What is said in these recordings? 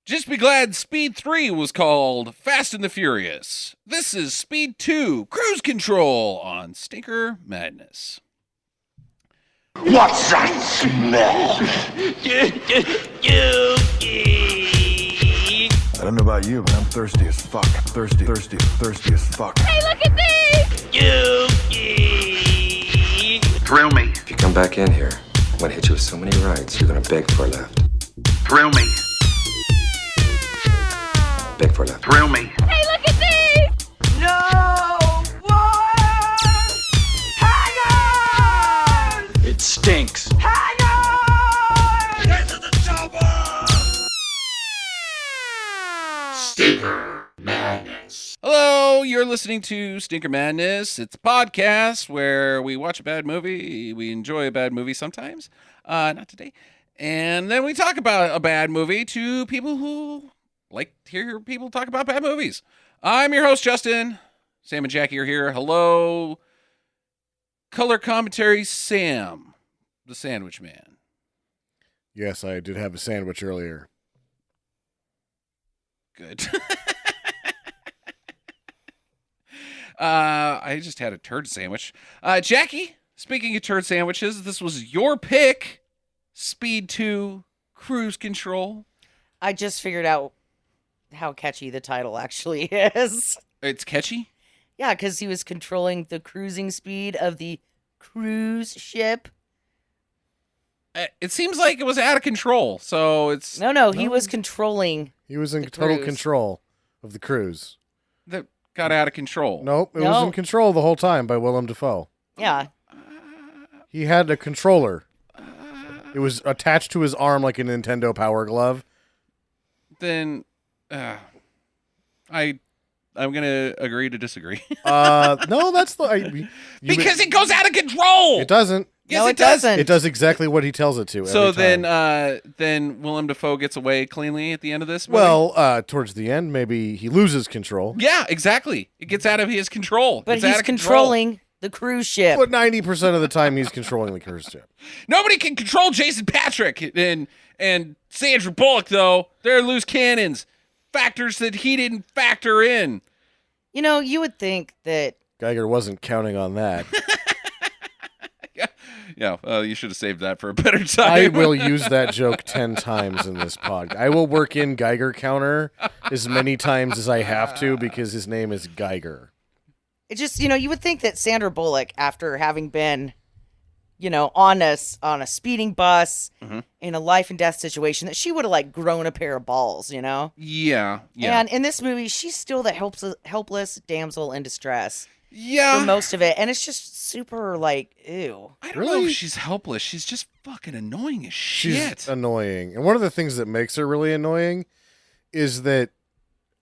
Just be glad Speed 3 was called Fast and the Furious. This is Speed 2, Cruise Control on Stinker Madness. What's that smell? I don't know about you, but I'm thirsty as fuck. Thirsty as fuck. Hey, look at me! Thrill me. If you come back in here, I'm gonna hit you with so many rights, you're gonna beg for a left. Thrill me. Beg for a left. Thrill me. Hey, look at me! No one! Hang on! It stinks. Hang on! Get to the chopper! Stinker Madness. Hello, you're listening to Stinker Madness. It's a podcast where we watch a bad movie. We enjoy a bad movie sometimes. Not today. And then we talk about a bad movie to people who like to hear people talk about bad movies. I'm your host, Justin. Sam and Jackie are here. Hello. Color commentary, Sam, the sandwich man. Yes, I did have a sandwich earlier. Good. I just had a turd sandwich. Jackie, speaking of turd sandwiches, this was your pick. Speed 2, Cruise Control. I just figured out how catchy the title actually is. It's catchy? Yeah, because he was controlling the cruising speed of the cruise ship. It seems like it was out of control, so it's... No, he was controlling. He was in The total cruise. control of the cruise. That got out of control. Nope, it was in control the whole time by Willem Dafoe. Yeah. He had a controller. It was attached to his arm like a Nintendo Power Glove. Then... I'm gonna agree to disagree. No, that's the... Because it goes out of control! It doesn't. Yes, No, it it does. doesn't. It does exactly what he tells it to So every time. then Willem Dafoe gets away cleanly at the end of this movie? Well, towards the end, maybe he loses control. Yeah, exactly. It gets out of his control. But It's out he's of control. controlling the cruise ship. But 90% of the time, he's controlling the cruise ship. Nobody can control Jason Patrick and Sandra Bullock, though. They're loose cannons. Factors that he didn't factor in. You know, you would think that... Geiger wasn't counting on that. Yeah, you should have saved that for a better time. I will use that joke 10 times in this pod. I will work in Geiger counter as many times as I have to because his name is Geiger. It just, you would think that Sandra Bullock, after having been, on a speeding bus in a life and death situation, that she would have, grown a pair of balls, Yeah. And in this movie, she's still the helpless damsel in distress Yeah. for most of it. And it's just super, ew. I don't know if she's helpless. She's just fucking annoying as shit. She's annoying. And one of the things that makes her really annoying is that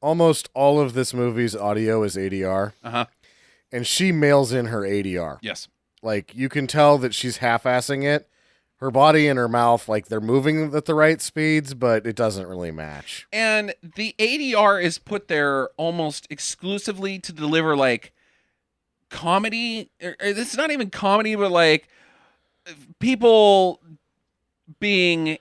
almost all of this movie's audio is ADR. Uh-huh. And she mails in her ADR. Yes. You can tell that she's half-assing it. Her body and her mouth, they're moving at the right speeds, but it doesn't really match. And the ADR is put there almost exclusively to deliver, comedy. It's not even comedy, but, people being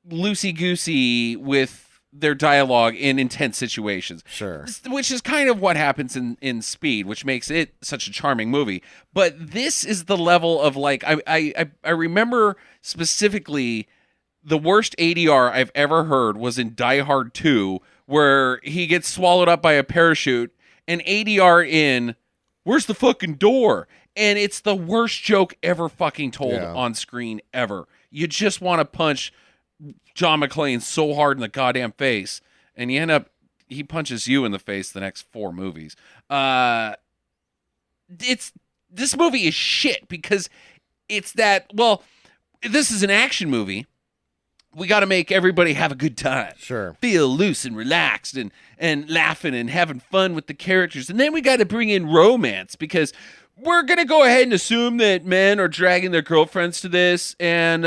loosey-goosey with their dialogue in intense situations. Sure. Which is kind of what happens in Speed, which makes it such a charming movie. But this is the level of I remember specifically the worst ADR I've ever heard was in Die Hard 2, where he gets swallowed up by a parachute and ADR in, "Where's the fucking door?" And it's the worst joke ever fucking told on screen ever. You just want to punch John McClane so hard in the goddamn face, and he punches you in the face the next 4 movies. This movie is shit because it's that, this is an action movie. We got to make everybody have a good time. Sure. Feel loose and relaxed and laughing and having fun with the characters. And then we got to bring in romance because we're going to go ahead and assume that men are dragging their girlfriends to this. And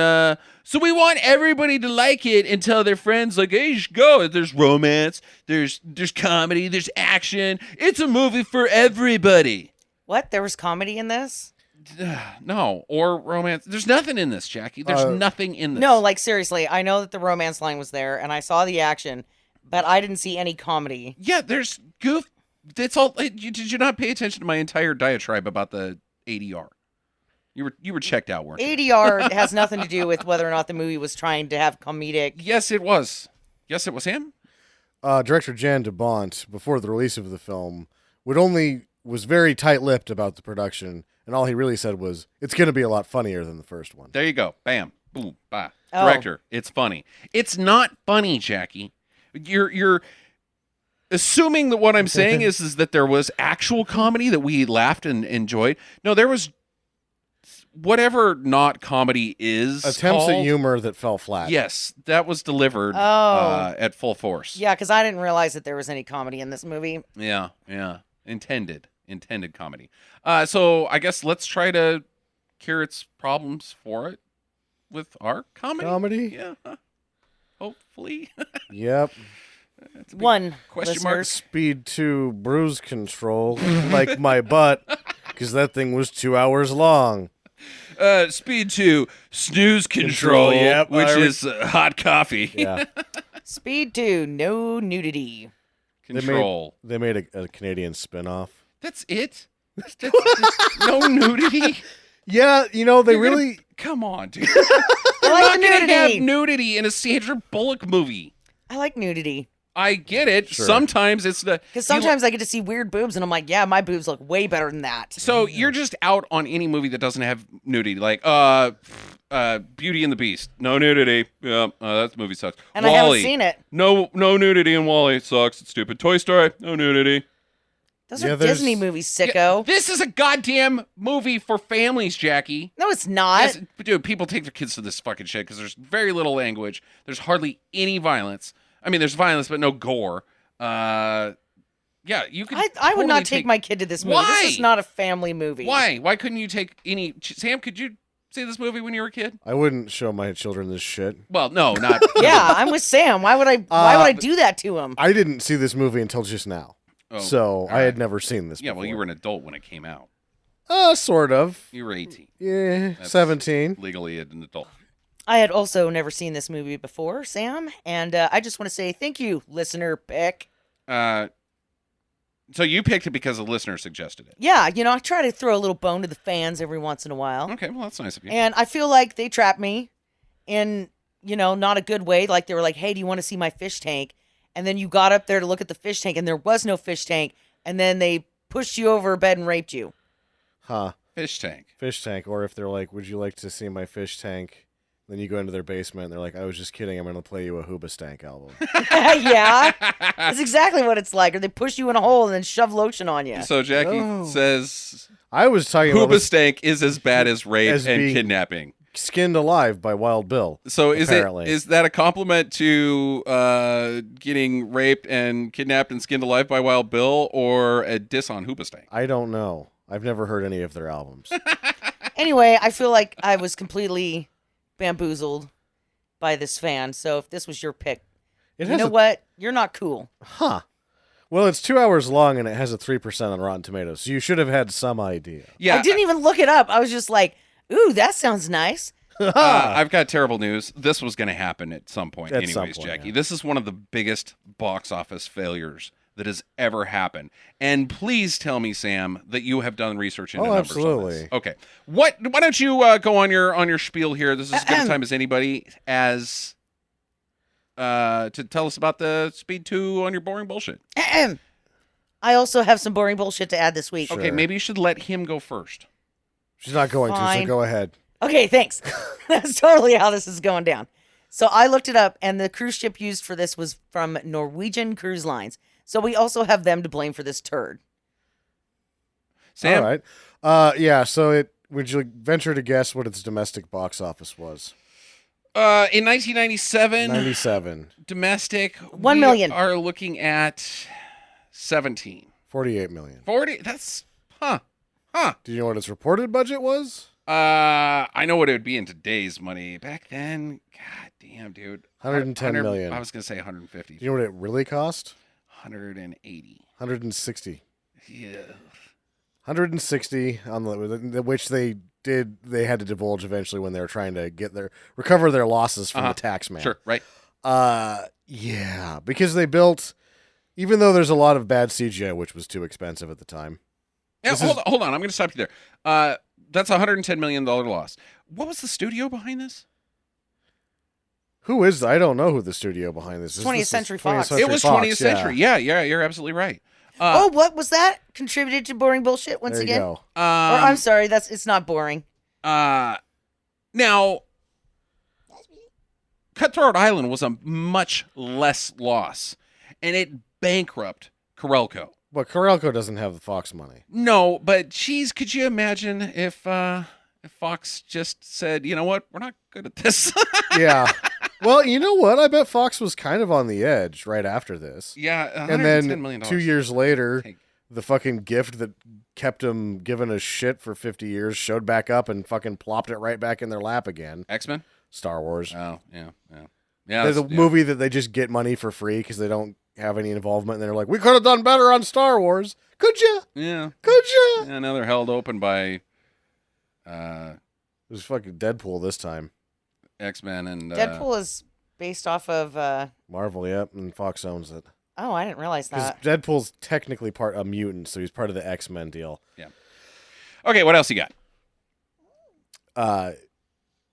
so we want everybody to like it and tell their friends, hey, you should go. There's romance, there's comedy, there's action. It's a movie for everybody. What? There was comedy in this? No, or romance. There's nothing in this, Jackie. There's nothing in this. No, like seriously, I know that the romance line was there, and I saw the action, but I didn't see any comedy. Yeah, there's goof. It's all. Did you not pay attention to my entire diatribe about the ADR? You were checked out, weren't you? ADR has nothing to do with whether or not the movie was trying to have comedic. Yes, it was. Yes, it was him. Director Jan de Bont, before the release of the film, was very tight-lipped about the production, and all he really said was, "It's going to be a lot funnier than the first one." There you go. Bam. Boom. Bye. Oh. Director. It's funny. It's not funny, Jackie. You're assuming that what I'm saying is that there was actual comedy that we laughed and enjoyed. No, there was whatever not comedy is Attempts called. at humor that fell flat. Yes, that was delivered Oh. at full force. Yeah, because I didn't realize that there was any comedy in this movie. Yeah. Intended comedy. So I guess let's try to cure its problems for it with our comedy. Yeah. Hopefully. Yep. One question mark. listeners. Speed 2 bruise control, like my butt, because that thing was 2 hours long. Speed 2 snooze control, Yep, which is hot coffee. Yeah. Speed 2, no nudity. Control. They made a Canadian spin-off. That's it? That's no nudity? Yeah, they You're really... Come on, dude. I like Not the gonna have nudity. nudity in a Sandra Bullock movie. I like nudity. I get it. Sure. Sometimes it's the... Because sometimes I get to see weird boobs, and I'm like, yeah, my boobs look way better than that. So you're just out on any movie that doesn't have nudity, like Beauty and the Beast, no nudity. Yeah, that movie sucks. And Wall-E, I haven't seen it. No nudity in Wall-E. It sucks. It's stupid. Toy Story, no nudity. Those Yeah, are there's- Disney movies, sicko. This is a goddamn movie for families, Jackie. No, it's not. Yes, but dude, people take their kids to this fucking shit because there's very little language. There's hardly any violence. I mean, there's violence, but no gore. Yeah, you could. I would not totally take my kid to this movie. Why? This is not a family movie. Why? Why couldn't you take any? Sam, could you see this movie when you were a kid? I wouldn't show my children this shit. Well, no, not. Yeah, I'm with Sam. Why would I do that to him? I didn't see this movie until just now. Oh, So all I had right. never seen this Yeah, before. well, you were an adult when it came out. Sort of. You were 18, Yeah, That's 17. legally an adult. I had also never seen this movie before, Sam, and I just want to say thank you, listener pick. So you picked it because a listener suggested it. Yeah, I try to throw a little bone to the fans every once in a while. Okay, well, that's nice of you. And I feel like they trapped me in, not a good way. Like they were like, hey, do you want to see my fish tank? And then you got up there to look at the fish tank and there was no fish tank. And then they pushed you over a bed and raped you. Huh. Fish tank. Fish tank. Or if they're like, would you like to see my fish tank? Then you go into their basement and they're like, I was just kidding. I'm going to play you a Hoobastank album. Yeah, that's exactly what it's like. Or they push you in a hole and then shove lotion on you. So Jackie Oh. says I was talking about was Hoobastank is as bad as rape As and being- kidnapping. skinned alive by Wild Bill. So apparently. is that a compliment to getting raped and kidnapped and skinned alive by Wild Bill, or a diss on Hoobastank? I don't know. I've never heard any of their albums. Anyway, I feel like I was completely bamboozled by this fan. So if this was your pick, It you has know a- what? You're not cool. Huh. Well, it's 2 hours long and it has a 3% on Rotten Tomatoes, so you should have had some idea. Yeah, I didn't even look it up. I was just like, ooh, that sounds nice. I've got terrible news. This was going to happen at some point, At anyways, some point, Jackie. yeah. This is one of the biggest box office failures that has ever happened. And please tell me, Sam, that you have done research into Oh, numbers on this. absolutely. Okay. Why don't you go on your spiel here? This is as good a time as anybody as to tell us about the Speed 2 on your boring bullshit. I also have some boring bullshit to add this week. Sure. Okay, maybe you should let him go first. She's not going to, Fine. so go ahead. Okay, thanks. That's totally how this is going down. So I looked it up, and the cruise ship used for this was from Norwegian Cruise Lines. So we also have them to blame for this turd. Sam? All right. Yeah, so would you venture to guess what its domestic box office was? In 1997, 97. domestic, 1 we million. are looking at 17. 48 million. 40, that's, huh. Do you know what its reported budget was? I know what it would be in today's money. Back then, god damn, dude. 110 million. I was going to say 150. Do you know what it really cost? 180. 160. Yeah. 160 on which they had to divulge eventually when they were trying to recover their losses from the tax man. Sure, right. Yeah, because they built, even though there's a lot of bad CGI, which was too expensive at the time. Yeah, hold on. I'm going to stop you there. That's a $110 million loss. What was the studio behind this? Who is? I don't know who the studio behind this is. 20th Century Fox. It was 20th Century. Yeah, you're absolutely right. What was that? Contributed to boring bullshit once There you again? go. Or I'm sorry, it's not boring. Now, Cutthroat Island was a much less loss, and it bankrupted Corelco. But Corelco doesn't have the Fox money. No, but geez, could you imagine if Fox just said, you know what, we're not good at this? Yeah. Well, you know what? I bet Fox was kind of on the edge right after this. Yeah, and $110 then million. 2 years later, the fucking gift that kept him giving a shit for 50 years showed back up and fucking plopped it right back in their lap again. X-Men? Star Wars. Oh, yeah. There's a movie that they just get money for free because they don't have any involvement, and they're like, we could have done better on Star Wars. Could you? Yeah. Could you? Yeah, now they're held open by It was fucking Deadpool this time. X-Men and... Deadpool is based off of... Marvel, yep, and Fox owns it. Oh, I didn't realize Because that. Deadpool's technically a mutant, so he's part of the X-Men deal. Yeah. Okay, what else you got?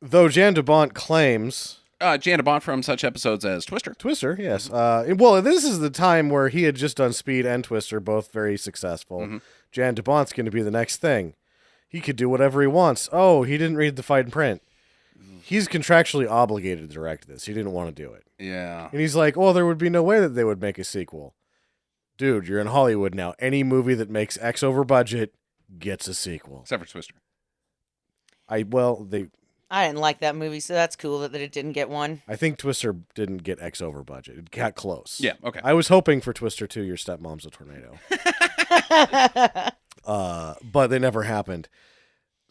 Though Jan de Bont claims... Jan de Bont from such episodes as Twister. Twister, yes. Well, this is the time where he had just done Speed and Twister, both very successful. Mm-hmm. Jan de Bont's going to be the next thing. He could do whatever he wants. Oh, he didn't read the fine print. He's contractually obligated to direct this. He didn't want to do it. Yeah. And he's like, well, there would be no way that they would make a sequel. Dude, you're in Hollywood now. Any movie that makes X over budget gets a sequel. Except for Twister. I didn't like that movie, so that's cool that it didn't get one. I think Twister didn't get X over budget. It got close. Yeah, okay. I was hoping for Twister 2, Your Stepmom's a Tornado. But they never happened.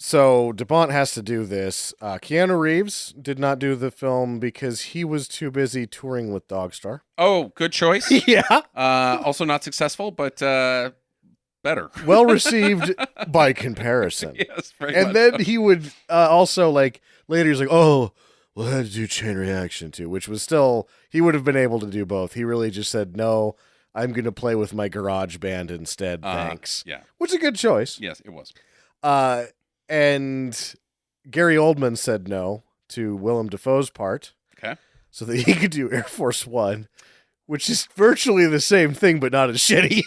So DeBont has to do this. Keanu Reeves did not do the film because he was too busy touring with Dogstar. Oh, good choice. Yeah. Also not successful, but better. Well received by comparison. Yes, very And much then so. he would also, like, later he's like, oh, well, I had to do Chain Reaction too, which was still, he would have been able to do both. He really just said, no, I'm going to play with my garage band instead. Thanks. Yeah. Which is a good choice. Yes, it was. And Gary Oldman said no to Willem Dafoe's part. Okay. So that he could do Air Force One, which is virtually the same thing, but not as shitty.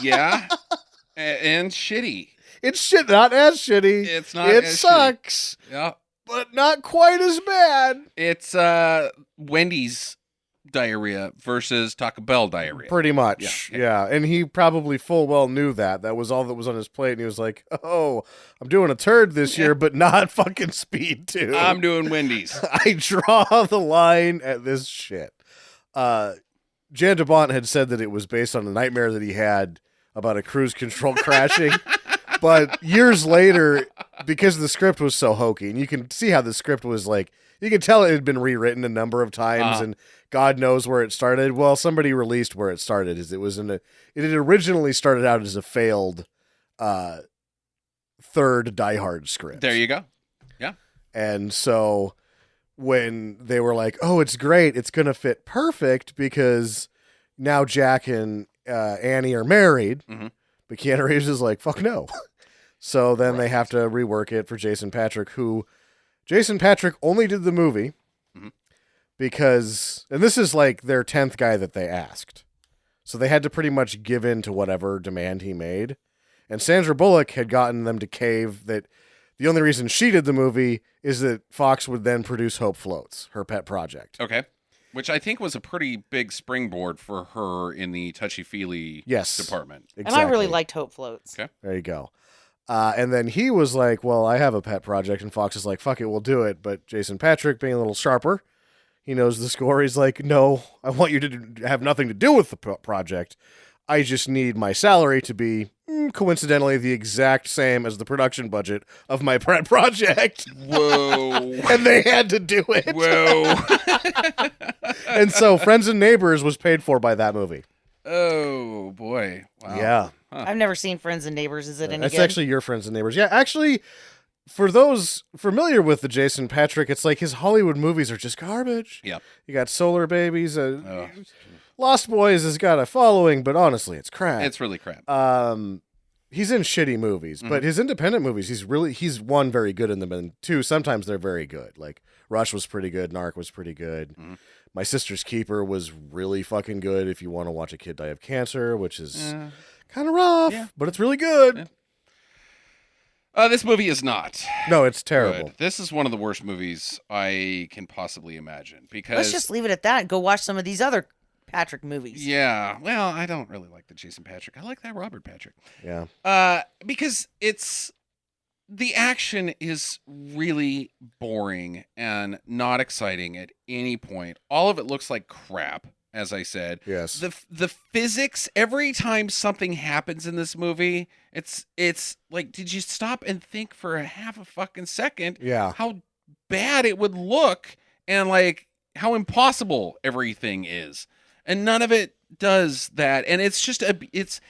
Yeah. And shitty. It's not as shitty. It's not It as sucks, Yeah. but not quite as bad. It's Wendy's diarrhea versus Taco Bell diarrhea. Pretty much, yeah. And he probably full well knew that. That was all that was on his plate, and he was like, oh, I'm doing a turd this year, but not fucking Speed 2. I'm doing Wendy's. I draw the line at this shit. Jan de Bont had said that it was based on a nightmare that he had about a cruise control crashing. But years later, because the script was so hokey, and you can see how the script was like, you can tell it had been rewritten a number of times, and God knows where it started. Well, somebody released where it started. It had originally started out as a failed third Die Hard script. There you go. Yeah. And so when they were like, oh, it's great, it's going to fit perfect because now Jack and Annie are married, but Keanu Reeves is like, fuck no. So then they have to rework it for Jason Patrick, who Jason Patrick only did the movie because, and this is like their 10th guy that they asked. So they had to pretty much give in to whatever demand he made. And Sandra Bullock had gotten them to cave that the only reason she did the movie is that Fox would then produce Hope Floats, her pet project. Okay. Which I think was a pretty big springboard for her in the touchy-feely department. Exactly. And I really liked Hope Floats. Okay. There you go. And then he was like, well, I have a pet project. And Fox is like, fuck it, we'll do it. But Jason Patrick, being a little sharper, he knows the score. He's like, no, I want you to have nothing to do with the project. I just need my salary to be, coincidentally, the exact same as the production budget of my pet project. Whoa. And they had to do it. Whoa. And so Friends and Neighbors was paid for by that movie. Oh, boy. Wow. Yeah. I've never seen Friends and Neighbors. Is it any That's good? actually Your Friends and Neighbors. Yeah, actually, for those familiar with the Jason Patrick, it's like his Hollywood movies are just garbage. Yep. You got Solar Babies. Lost Boys has got a following, but honestly, it's crap. It's really crap. He's in shitty movies, but his independent movies, he's one, very good in them, and two, sometimes they're very good. Like Rush was pretty good, Narc was pretty good. My Sister's Keeper was really fucking good if you want to watch a kid die of cancer, which is kind of rough, but it's really good. This movie is not. No, it's terrible. Good. This is one of the worst movies I can possibly imagine because Let's just leave it at that and go watch some of these other Patrick movies. yeah. Well, I don't really like the Jason Patrick. I like that Robert Patrick. Yeah. Because the action is really boring and not exciting at any point. All of it looks like crap, as I said. Yes. The physics, every time something happens in this movie, it's like, did you stop and think for a half a fucking second Yeah. how bad it would look and like how impossible everything is? And none of it does that. And it's just it's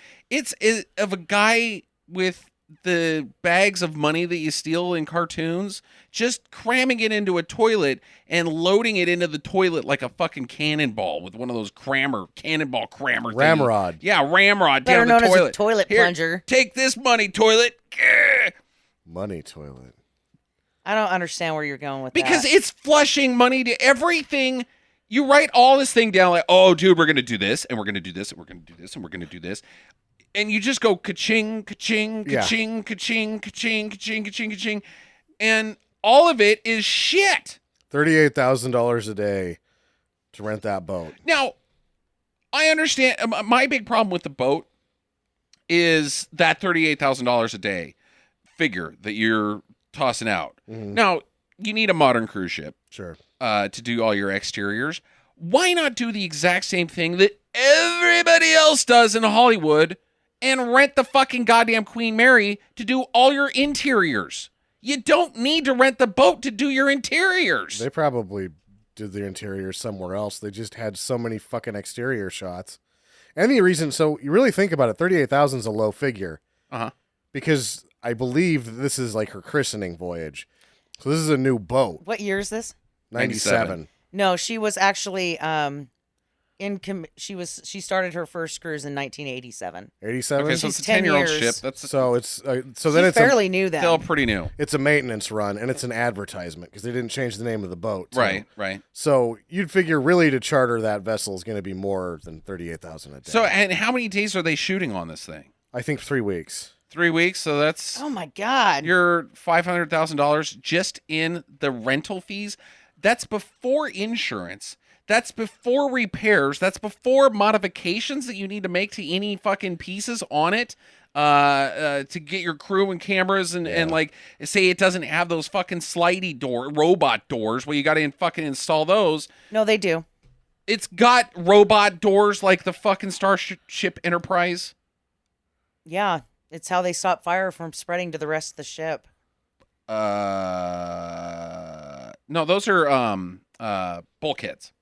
of a guy with the bags of money that you steal in cartoons, just cramming it into a toilet and loading it into the toilet like a fucking cannonball with one of those cannonball crammer things. Ramrod. Yeah, ramrod Better down the known as a toilet. toilet Here, plunger. Take this money, toilet. Grr. Money toilet. I don't understand where you're going with Because that. it's flushing money to everything. You write all this thing down like, oh, dude, we're going to do this, and we're going to do this, and we're going to do this, and we're going to do this. And you just go ka-ching, ka-ching, ka-ching, ka-ching, ka-ching, ka-ching, ka-ching, ka-ching. And all of it is shit. $38,000 a day to rent that boat. Now, I understand. My big problem with the boat is that $38,000 a day figure that you're tossing out. Now, you need a modern cruise ship. Sure. To do all your exteriors. Why not do the exact same thing that everybody else does in Hollywood and rent the fucking goddamn Queen Mary to do all your interiors? You don't need to rent the boat to do your interiors. They probably did the interior somewhere else. They just had so many fucking exterior shots. And the reason, so you really think about it, 38,000 is a low figure. Because I believe that this is like her christening voyage. So this is a new boat. What year is this? 97. No, she was actually she started her first cruise in 1987. 87. Okay, so She's it's a 10-year-old 10 ship. years. That's So it's so then She's it's fairly new then. still pretty new. it's a maintenance run and it's an advertisement because they didn't change the name of the boat. So, Right. So you'd figure really to charter that vessel is going to be more than 38,000 a day. So, and how many days are they shooting on this thing? I think 3 weeks. 3 weeks. So that's Oh my God. your $500,000 just in the rental fees. That's before insurance. That's before repairs. That's before modifications that you need to make to any fucking pieces on it to get your crew and cameras and like say it doesn't have those fucking slidey robot doors. Well, you got to fucking install those. No, they do. It's got robot doors like the fucking Starship Enterprise. Yeah, it's how they stop fire from spreading to the rest of the ship. No, those are bulkheads.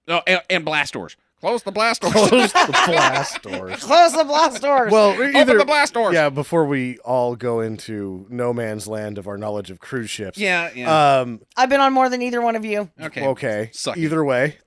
No, and blast doors. Close the blast doors. Close the blast doors. Close the blast doors. Well, Open the blast doors. Yeah, before we all go into no man's land of our knowledge of cruise ships. Yeah. I've been on more than either one of you. Okay. Suck it. Either way,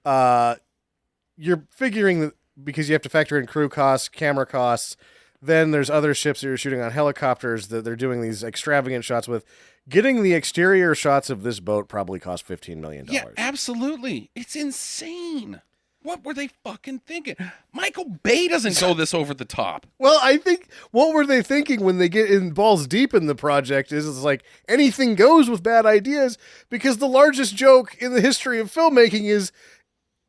you're figuring that because you have to factor in crew costs, camera costs. Then there's other ships that you're shooting on, helicopters that they're doing these extravagant shots with. Getting the exterior shots of this boat probably cost $15 million. Yeah, absolutely. It's insane. What were they fucking thinking? Michael Bay doesn't go this over the top. Well, I think what were they thinking when they get in balls deep in the project is it's like anything goes with bad ideas because the largest joke in the history of filmmaking is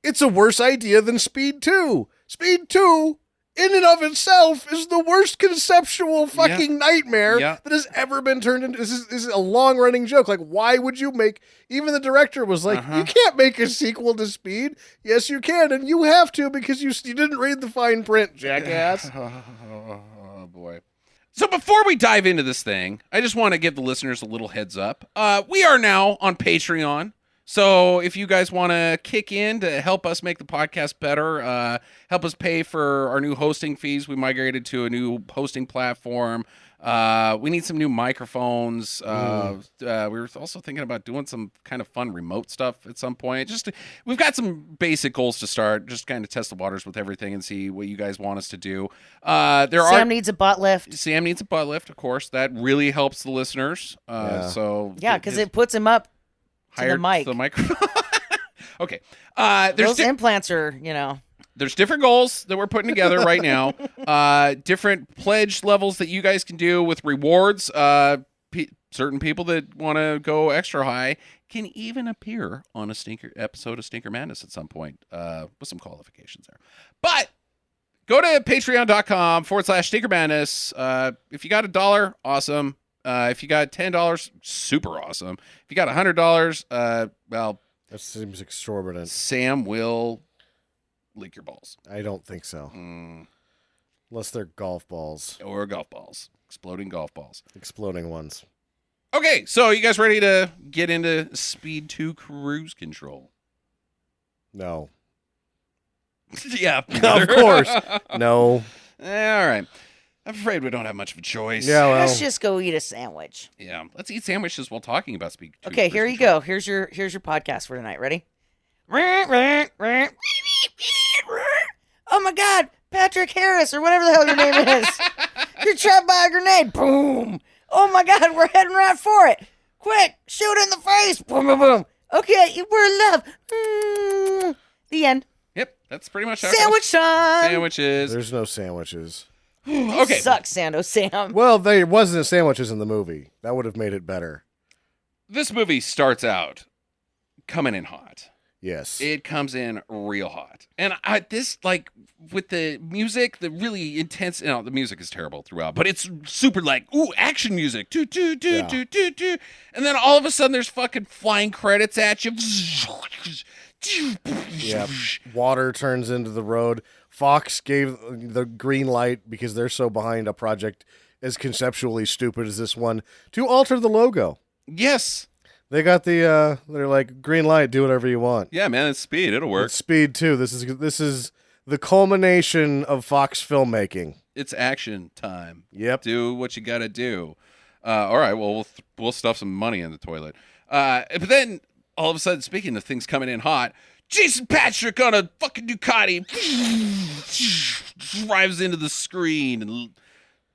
it's a worse idea than Speed 2. Speed 2 in and of itself is the worst conceptual fucking nightmare that has ever been turned into. This is a long running joke. Like, why would you make, even the director was like, you can't make a sequel to Speed. Yes, you can. And you have to because you didn't read the fine print, jackass. Oh, boy. So before we dive into this thing, I just want to give the listeners a little heads up. We are now on Patreon. So if you guys want to kick in to help us make the podcast better, help us pay for our new hosting fees. We migrated to a new hosting platform. We need some new microphones. We were also thinking about doing some kind of fun remote stuff at some point. We've got some basic goals to start. Just kind of test the waters with everything and see what you guys want us to do. Sam needs a butt lift. Sam needs a butt lift, of course. That really helps the listeners. So Yeah, because it puts him up to higher the mic. to the microphone. Okay. Those implants are, There's different goals that we're putting together right now. Different pledge levels that you guys can do with rewards. Certain people that want to go extra high can even appear on a episode of Stinker Madness at some point with some qualifications there. But go to patreon.com/Stinker Madness. If you got $1, awesome. If you got $10, super awesome. If you got $100, well, That seems exorbitant. Sam will lick your balls. I don't think so. Unless they're golf balls. Or golf balls. Exploding golf balls. Exploding ones. Okay, so you guys ready to get into Speed 2 cruise control? No. Yeah. Of course. No. All right. I'm afraid we don't have much of a choice. Yeah, well. Let's just go eat a sandwich. Yeah. Let's eat sandwiches while talking about Speed 2. Okay, cruise here you control. go. Here's your podcast for tonight. Ready? Oh my God, Patrick Harris or whatever the hell your name is. You're trapped by a grenade. Boom. Oh my God, we're heading right for it. Quick, shoot in the face. Boom, boom, boom. Okay, we're in love. The end. Yep, that's pretty much how it goes. Sandwich time. Sandwiches. There's no sandwiches. Okay. Sucks, Sando Sam. Well, there wasn't sandwiches in the movie. That would have made it better. This movie starts out coming in hot. Yes. It comes in real hot. And with the music, the really intense, the music is terrible throughout, but it's super action music. Do, do, do, Yeah. do, do, do. And then all of a sudden there's fucking flying credits at you. Yeah. Water turns into the road. Fox gave the green light because they're so behind a project as conceptually stupid as this one to alter the logo. Yes. They got they're like, green light, do whatever you want. Yeah, man, it's Speed. It'll work. It's Speed 2. This is the culmination of Fox filmmaking. It's action time. Yep. Do what you got to do. All right, well, we'll stuff some money in the toilet. But then, all of a sudden, speaking of things coming in hot, Jason Patrick on a fucking Ducati drives into the screen and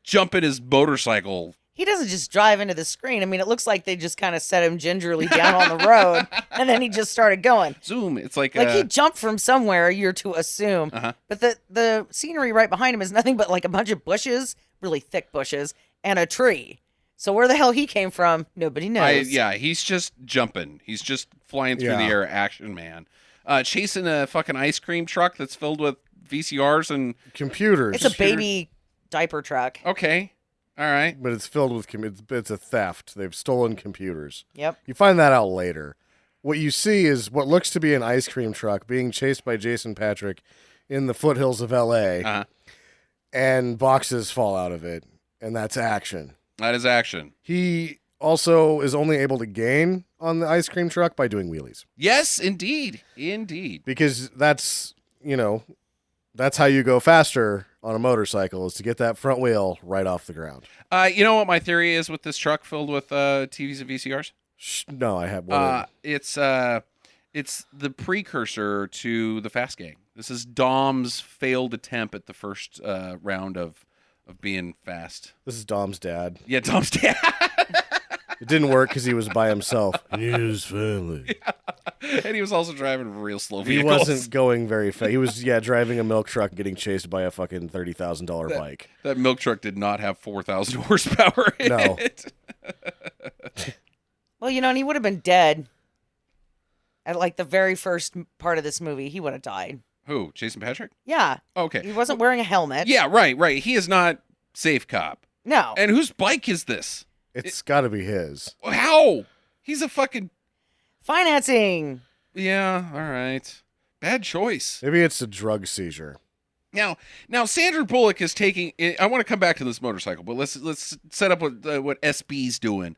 jumping his motorcycle. He doesn't just drive into the screen. I mean, it looks like they just kind of set him gingerly down on the road, and then he just started going. Zoom. It's like he jumped from somewhere, you're to assume. Uh-huh. But the scenery right behind him is nothing but like a bunch of bushes, really thick bushes, and a tree. So where the hell he came from, nobody knows. He's just jumping. He's just flying through the air, action man. Chasing a fucking ice cream truck that's filled with VCRs and computers. It's a baby diaper truck. Okay. All right. But it's filled with it's a theft. They've stolen computers. Yep. You find that out later. What you see is what looks to be an ice cream truck being chased by Jason Patrick in the foothills of L.A. Uh-huh. And boxes fall out of it, and that's action. That is action. He also is only able to gain on the ice cream truck by doing wheelies. Yes, indeed. Indeed. Because that's how you go faster on a motorcycle, is to get that front wheel right off the ground. You know what my theory is with this truck filled with TVs and VCRs? No, I have one. It's the precursor to the Fast Gang. This is Dom's failed attempt at the first round of being fast. This is Dom's dad. Yeah, Dom's dad. It didn't work because he was by himself. And his family. Yeah. And he was also driving real slow He vehicles. wasn't going very fast. He was, driving a milk truck and getting chased by a fucking $30,000 bike. That milk truck did not have 4,000 horsepower in No. it. Well, and he would have been dead at like the very first part of this movie. He would have died. Who? Jason Patrick? Yeah. Okay. He wasn't wearing a helmet. Yeah, right. He is not safe cop. No. And whose bike is this? It's got to be his. How? He's a fucking... Financing. Yeah, all right. Bad choice. Maybe it's a drug seizure. Now Sandra Bullock is taking. I want to come back to this motorcycle, but let's set up what SB's doing.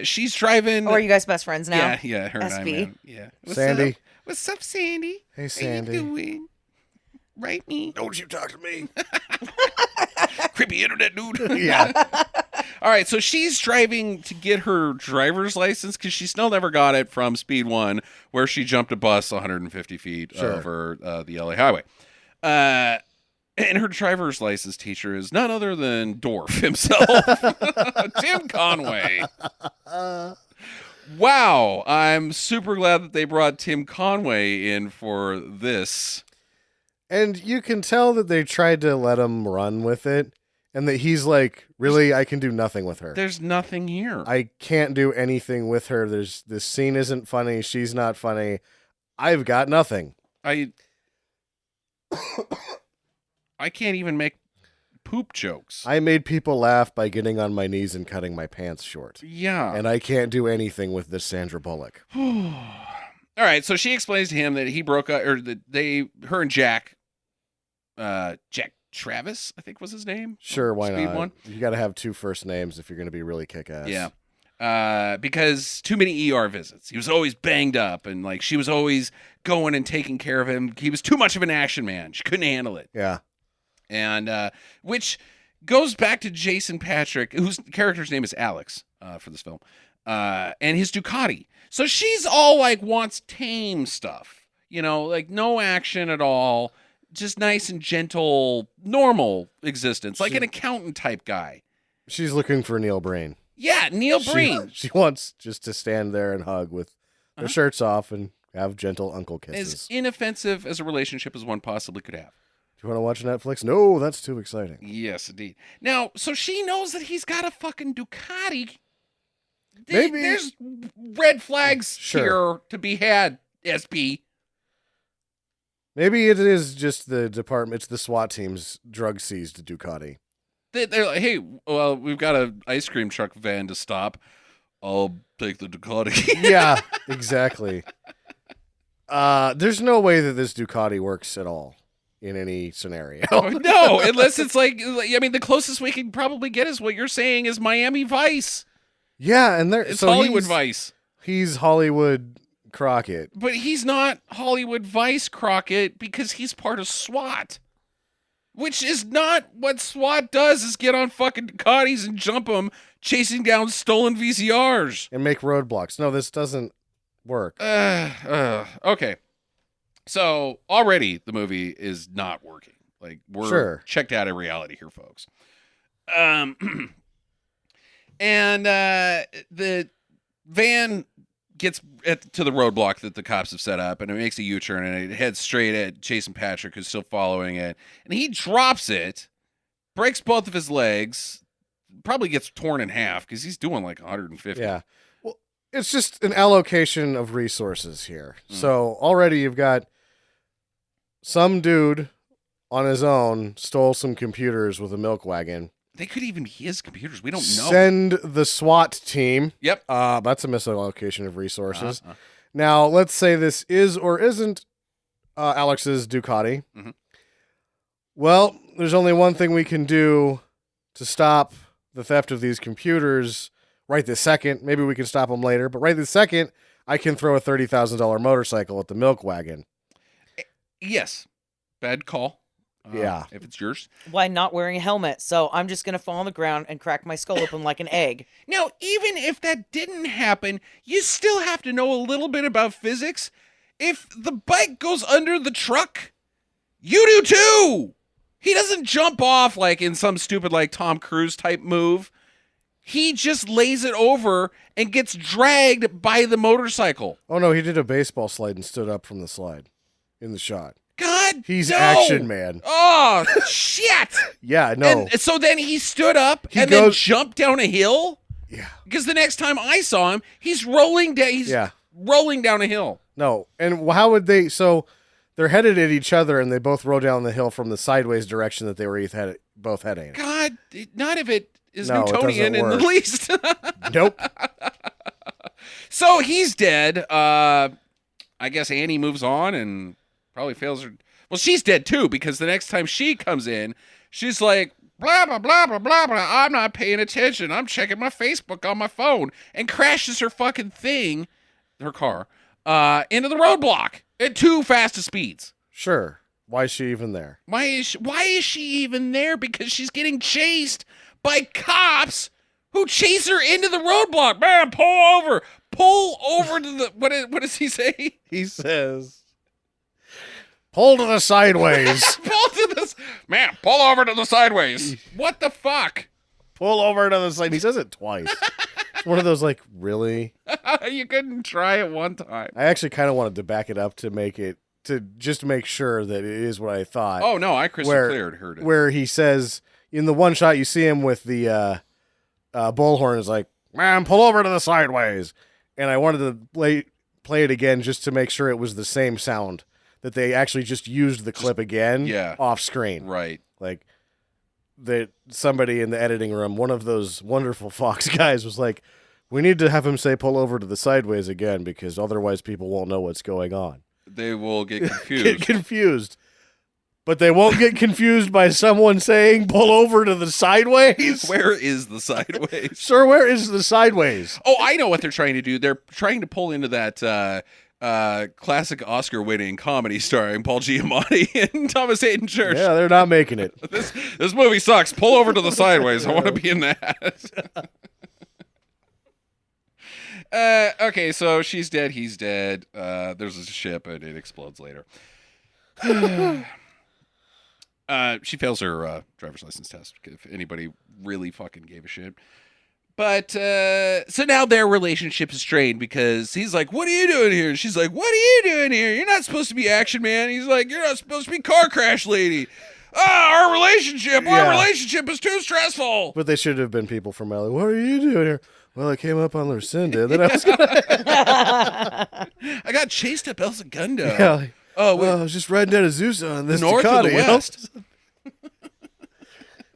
She's driving. Or are you guys best friends now? Yeah, her and I, SB. man. Yeah, Sandy. What's up, Sandy? Hey, Sandy. How you doing? Right, me? Don't you talk to me. Creepy internet dude. Yeah. All right, so she's driving to get her driver's license because she still never got it from Speed 1, where she jumped a bus 150 feet Sure. over the LA highway. And her driver's license teacher is none other than Dorf himself, Tim Conway. Wow, I'm super glad that they brought Tim Conway in for this. And you can tell that they tried to let him run with it, and that he's like, really, I can do nothing with her. There's nothing here. I can't do anything with her. This scene isn't funny. She's not funny. I've got nothing. I can't even make poop jokes. I made people laugh by getting on my knees and cutting my pants short. Yeah. And I can't do anything with this Sandra Bullock. All right, so she explains to him that he broke up, or that her and Jack Travis, I think was his name. Sure, why Speed not? 1. You got to have two first names if you're going to be really kick-ass. Yeah. Because too many ER visits. He was always banged up, and like she was always going and taking care of him. He was too much of an action man. She couldn't handle it. Yeah. And which goes back to Jason Patrick, whose character's name is Alex for this film, and his Ducati. So she's all like wants tame stuff, like no action at all, just nice and gentle, normal existence, like an accountant type guy. She's looking for Neil Brain. Yeah, Neil Breen. She wants just to stand there and hug with their shirts off and have gentle uncle kisses. As inoffensive as a relationship as one possibly could have. Do you want to watch Netflix? No, that's too exciting. Yes, indeed. Now, so she knows that he's got a fucking Ducati. Maybe There's red flags here to be had, SB. Maybe it is just the department. It's the SWAT team's drug seized Ducati. They're like, hey, well, we've got an ice cream truck van to stop. I'll take the Ducati. Yeah, exactly. There's no way that this Ducati works at all in any scenario. No, unless it's like, I mean, the closest we can probably get is what you're saying is Miami Vice. Yeah, and It's Hollywood Vice. He's Hollywood Crockett. But he's not Hollywood Vice Crockett because he's part of SWAT. Which is not what SWAT does, is get on fucking Ducatis and jump them, chasing down stolen VCRs. And make roadblocks. No, this doesn't work. Okay. So already the movie is not working. Like, we're checked out of reality here, folks. And the van gets to the roadblock that the cops have set up, and it makes a U-turn, and it heads straight at Jason Patrick, who's still following it. And he drops it, breaks both of his legs, probably gets torn in half because he's doing like 150. Yeah. Well, it's just an allocation of resources here. So already you've got some dude on his own stole some computers with a milk wagon. They could even be his computers. We don't know. Send the SWAT team. Yep. That's a misallocation of resources. Now, let's say this is or isn't Alex's Ducati. Mhm. Well, there's only one thing we can do to stop the theft of these computers right this second. Maybe we can stop them later, but right this second, I can throw a $30,000 motorcycle at the milk wagon. Yes. Bad call. Yeah. If it's yours. Why not wearing a helmet? So I'm just going to fall on the ground and crack my skull open like an egg. Now, even if that didn't happen, you still have to know a little bit about physics. If the bike goes under the truck, you do too. He doesn't jump off like in some stupid like Tom Cruise type move. He just lays it over and gets dragged by the motorcycle. Oh, no, he did a baseball slide and stood up from the slide in the shot. God, He's no. Action Man. Oh, shit. Yeah, no. And so then he stood up and then jumped down a hill? Yeah. Because the next time I saw him, he's rolling down. He's rolling down a hill. No, and how would they? So they're headed at each other, and they both roll down the hill from the sideways direction that they were both heading. God, none of it is No, it Newtonian doesn't in the work. least. Nope. So he's dead. I guess Annie moves on, and Probably fails her. Well, she's dead too because the next time she comes in, she's like, blah, blah, blah, blah, blah, blah. I'm not paying attention. I'm checking my Facebook on my phone and crashes her fucking thing, her car, into the roadblock at too fast of speeds. Sure. Why is she even there? Why is she even there? Because she's getting chased by cops who chase her into the roadblock. Man, pull over. Pull over to the what does he say? He says, pull to the sideways. Pull to this man, pull over to the sideways. What the fuck? Pull over to the side. He says it twice. It's one of those like, really? You couldn't try it one time. I actually kind of wanted to back it up to make sure that it is what I thought. Oh no, I crystal cleared heard it. Where he says in the one shot you see him with the bullhorn is like, man, pull over to the sideways. And I wanted to play it again just to make sure it was the same sound, that they actually just used the clip again off screen. Right. Like that somebody in the editing room, one of those wonderful Fox guys was like, we need to have him say pull over to the sideways again because otherwise people won't know what's going on. They will get confused. Get confused. But they won't get confused by someone saying pull over to the sideways. Where is the sideways? Sir, where is the sideways? Oh, I know what they're trying to do. They're trying to pull into that classic Oscar-winning comedy starring Paul Giamatti and Thomas Hayden Church. Yeah, they're not making it. This movie sucks. Pull over to the sideways. I want to be in that. Okay, so she's dead. He's dead. There's a ship, and it explodes later. She fails her driver's license test, if anybody really fucking gave a shit. But, so now their relationship is strained because he's like, what are you doing here? And she's like, what are you doing here? You're not supposed to be action man. He's like, you're not supposed to be car crash lady. Our relationship is too stressful. But they should have been people from LA. What are you doing here? Well, I came up on Lucinda. Then I was gonna... I got chased up El Segundo. Yeah, like, Oh, well, I was just riding down Azusa on this north Ducati. or the west?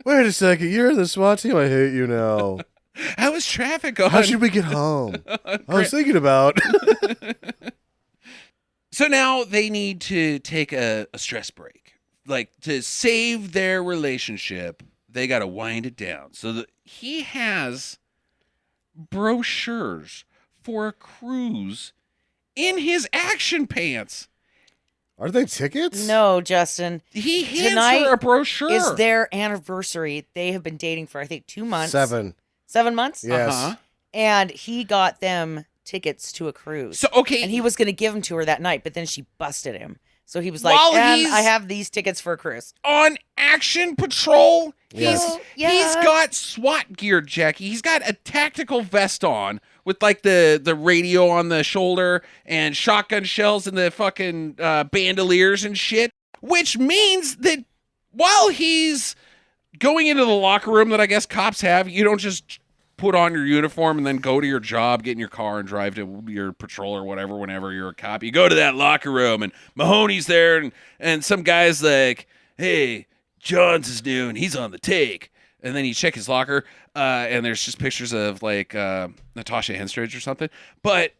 Wait a second, you're in the SWAT team? I hate you now. How is traffic on? How should we get home? I was thinking about. So now they need to take a stress break. Like, to save their relationship, they got to wind it down. So he has brochures for a cruise in his action pants. Are they tickets? No, Justin. He hands Tonight her a brochure. is their anniversary. They have been dating for, I think, 2 months. 7. 7 months? Yes. Uh-huh. And he got them tickets to a cruise. So, okay. And he was going to give them to her that night, but then she busted him. So he was like, While and he's- I have these tickets for a cruise. On action patrol, Yes. he's got SWAT gear, Jackie. He's got a tactical vest on with like the radio on the shoulder and shotgun shells and the fucking bandoliers and shit. Which means that while he's going into the locker room that I guess cops have, you don't just put on your uniform and then go to your job, get in your car and drive to your patrol or whatever whenever you're a cop. You go to that locker room and Mahoney's there and some guy's like, hey, John's is new and he's on the take. And then you check his locker and there's just pictures of like Natasha Henstridge or something. But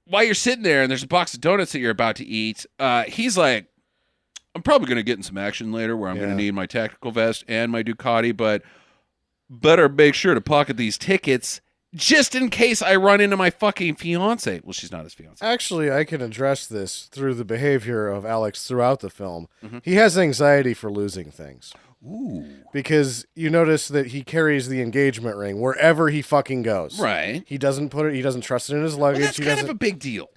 while you're sitting there and there's a box of donuts that you're about to eat, he's like, I'm probably going to get in some action later where I'm going to need my tactical vest and my Ducati, but better make sure to pocket these tickets just in case I run into my fucking fiance. Well, she's not his fiance. Actually, I can address this through the behavior of Alex throughout the film. Mm-hmm. He has anxiety for losing things. Ooh. Because you notice that he carries the engagement ring wherever he fucking goes. Right. He doesn't put it. He doesn't trust it in his luggage. Well, that's he kind doesn't. of a big deal.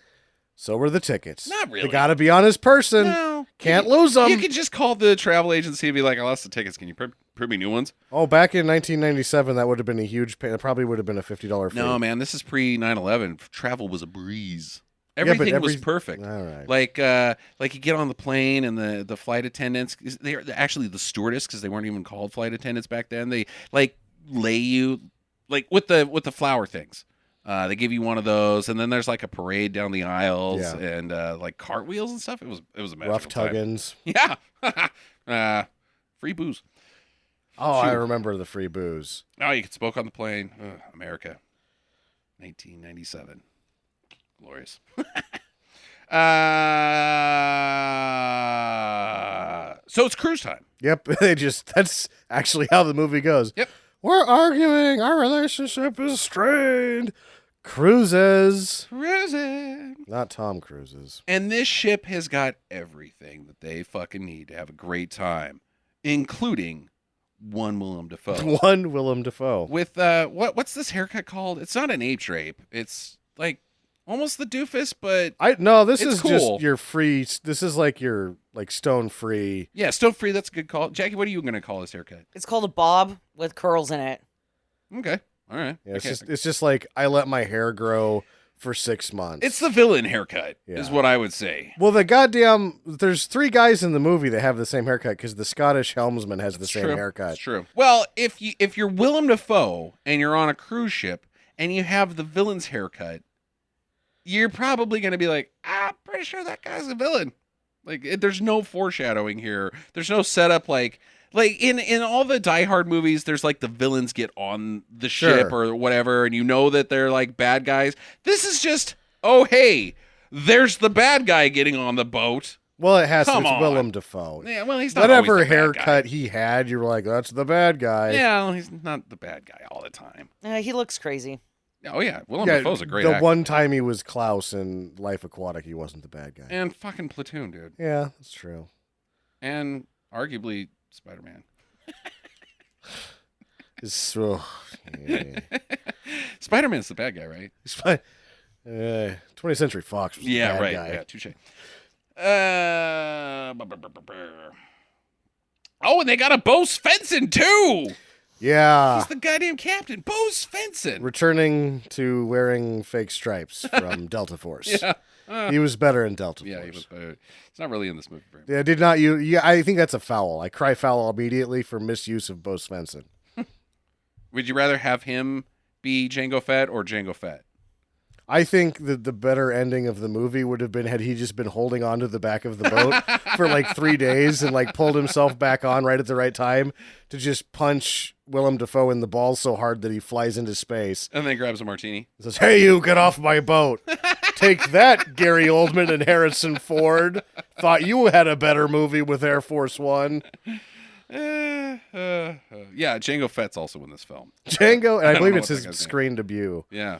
So were the tickets. Not really. They got to be on his person. No. Can't lose them. You could just call the travel agency and be like, I lost the tickets. Can you print me new ones? Oh, back in 1997, that would have been a huge pay. It probably would have been a $50 fee. No, man. This is pre 9/11. Travel was a breeze. Everything was perfect. All right. Like you get on the plane and the flight attendants, they're actually the stewardess because they weren't even called flight attendants back then. They like lay you like with the flower things. They give you one of those, and then there's like a parade down the aisles and like cartwheels and stuff. It was a magical Rough tuggins. Yeah. Free booze. Oh, I remember the free booze. Oh, you could smoke on the plane. Ugh, America. 1997. Glorious. So it's cruise time. Yep. That's actually how the movie goes. Yep. We're arguing. Our relationship is strained. Cruises. Cruising. Not Tom Cruise's. And this ship has got everything that they fucking need to have a great time, including one Willem Dafoe. One Willem Dafoe. With what's this haircut called? It's not an ape drape. It's like almost the doofus, but This It's is cool. just your free. This is like your stone free. yeah, stone free. That's a good call. Jackie, what are you gonna call this haircut? It's called a bob with curls in it. Okay, all right. Yeah, Okay. it's just like I let my hair grow for 6 months. It's the villain haircut, is Yeah. what I would say. Well, there's 3 guys in the movie that have the same haircut because the Scottish helmsman has the same True. haircut. It's true. Well, if you're Willem Dafoe and you're on a cruise ship and you have the villain's haircut, you're probably going to be like, I'm pretty sure that guy's a villain. Like, there's no foreshadowing here. There's no setup. Like in all the Die Hard movies, there's like the villains get on the ship Sure. or whatever, and you know that they're like bad guys. This is just, oh hey, there's the bad guy getting on the boat. Well, it's Come on. Willem Dafoe. Yeah, well, he's not always Whatever the bad haircut guy. he had, you were like, that's the bad guy. Yeah, well, he's not the bad guy all the time. He looks crazy. Oh yeah, Willem Yeah, Dafoe's a great the actor. one time he was Klaus in Life Aquatic, he wasn't the bad guy. And fucking Platoon, dude. Yeah, that's true. And arguably Spider-Man. Yeah. Spider-Man's the bad guy, right? 20th Century Fox was the Yeah, bad right. guy. Yeah, touche. Oh, and they got a Bo Svensson too. Yeah. He's the goddamn captain, Bo Svensson. Returning to wearing fake stripes from Delta Force. Yeah, He was better in Delta yeah, Force. he was. He's not really in this movie very much. Yeah, did not you? Yeah, I think that's a foul. I cry foul immediately for misuse of Bo Svensson. Would you rather have him be Jango Fett or Jango Fett? I think that the better ending of the movie would have been had he just been holding onto the back of the boat for like 3 days and like pulled himself back on right at the right time to just punch Willem Dafoe in the balls so hard that he flies into space. And then grabs a martini. He says, "Hey, you, get off my boat." Take that, Gary Oldman and Harrison Ford. Thought you had a better movie with Air Force One. Yeah, Jango Fett's also in this film. Django, and I don't believe know it's what his that guy's name. screen debut. Yeah,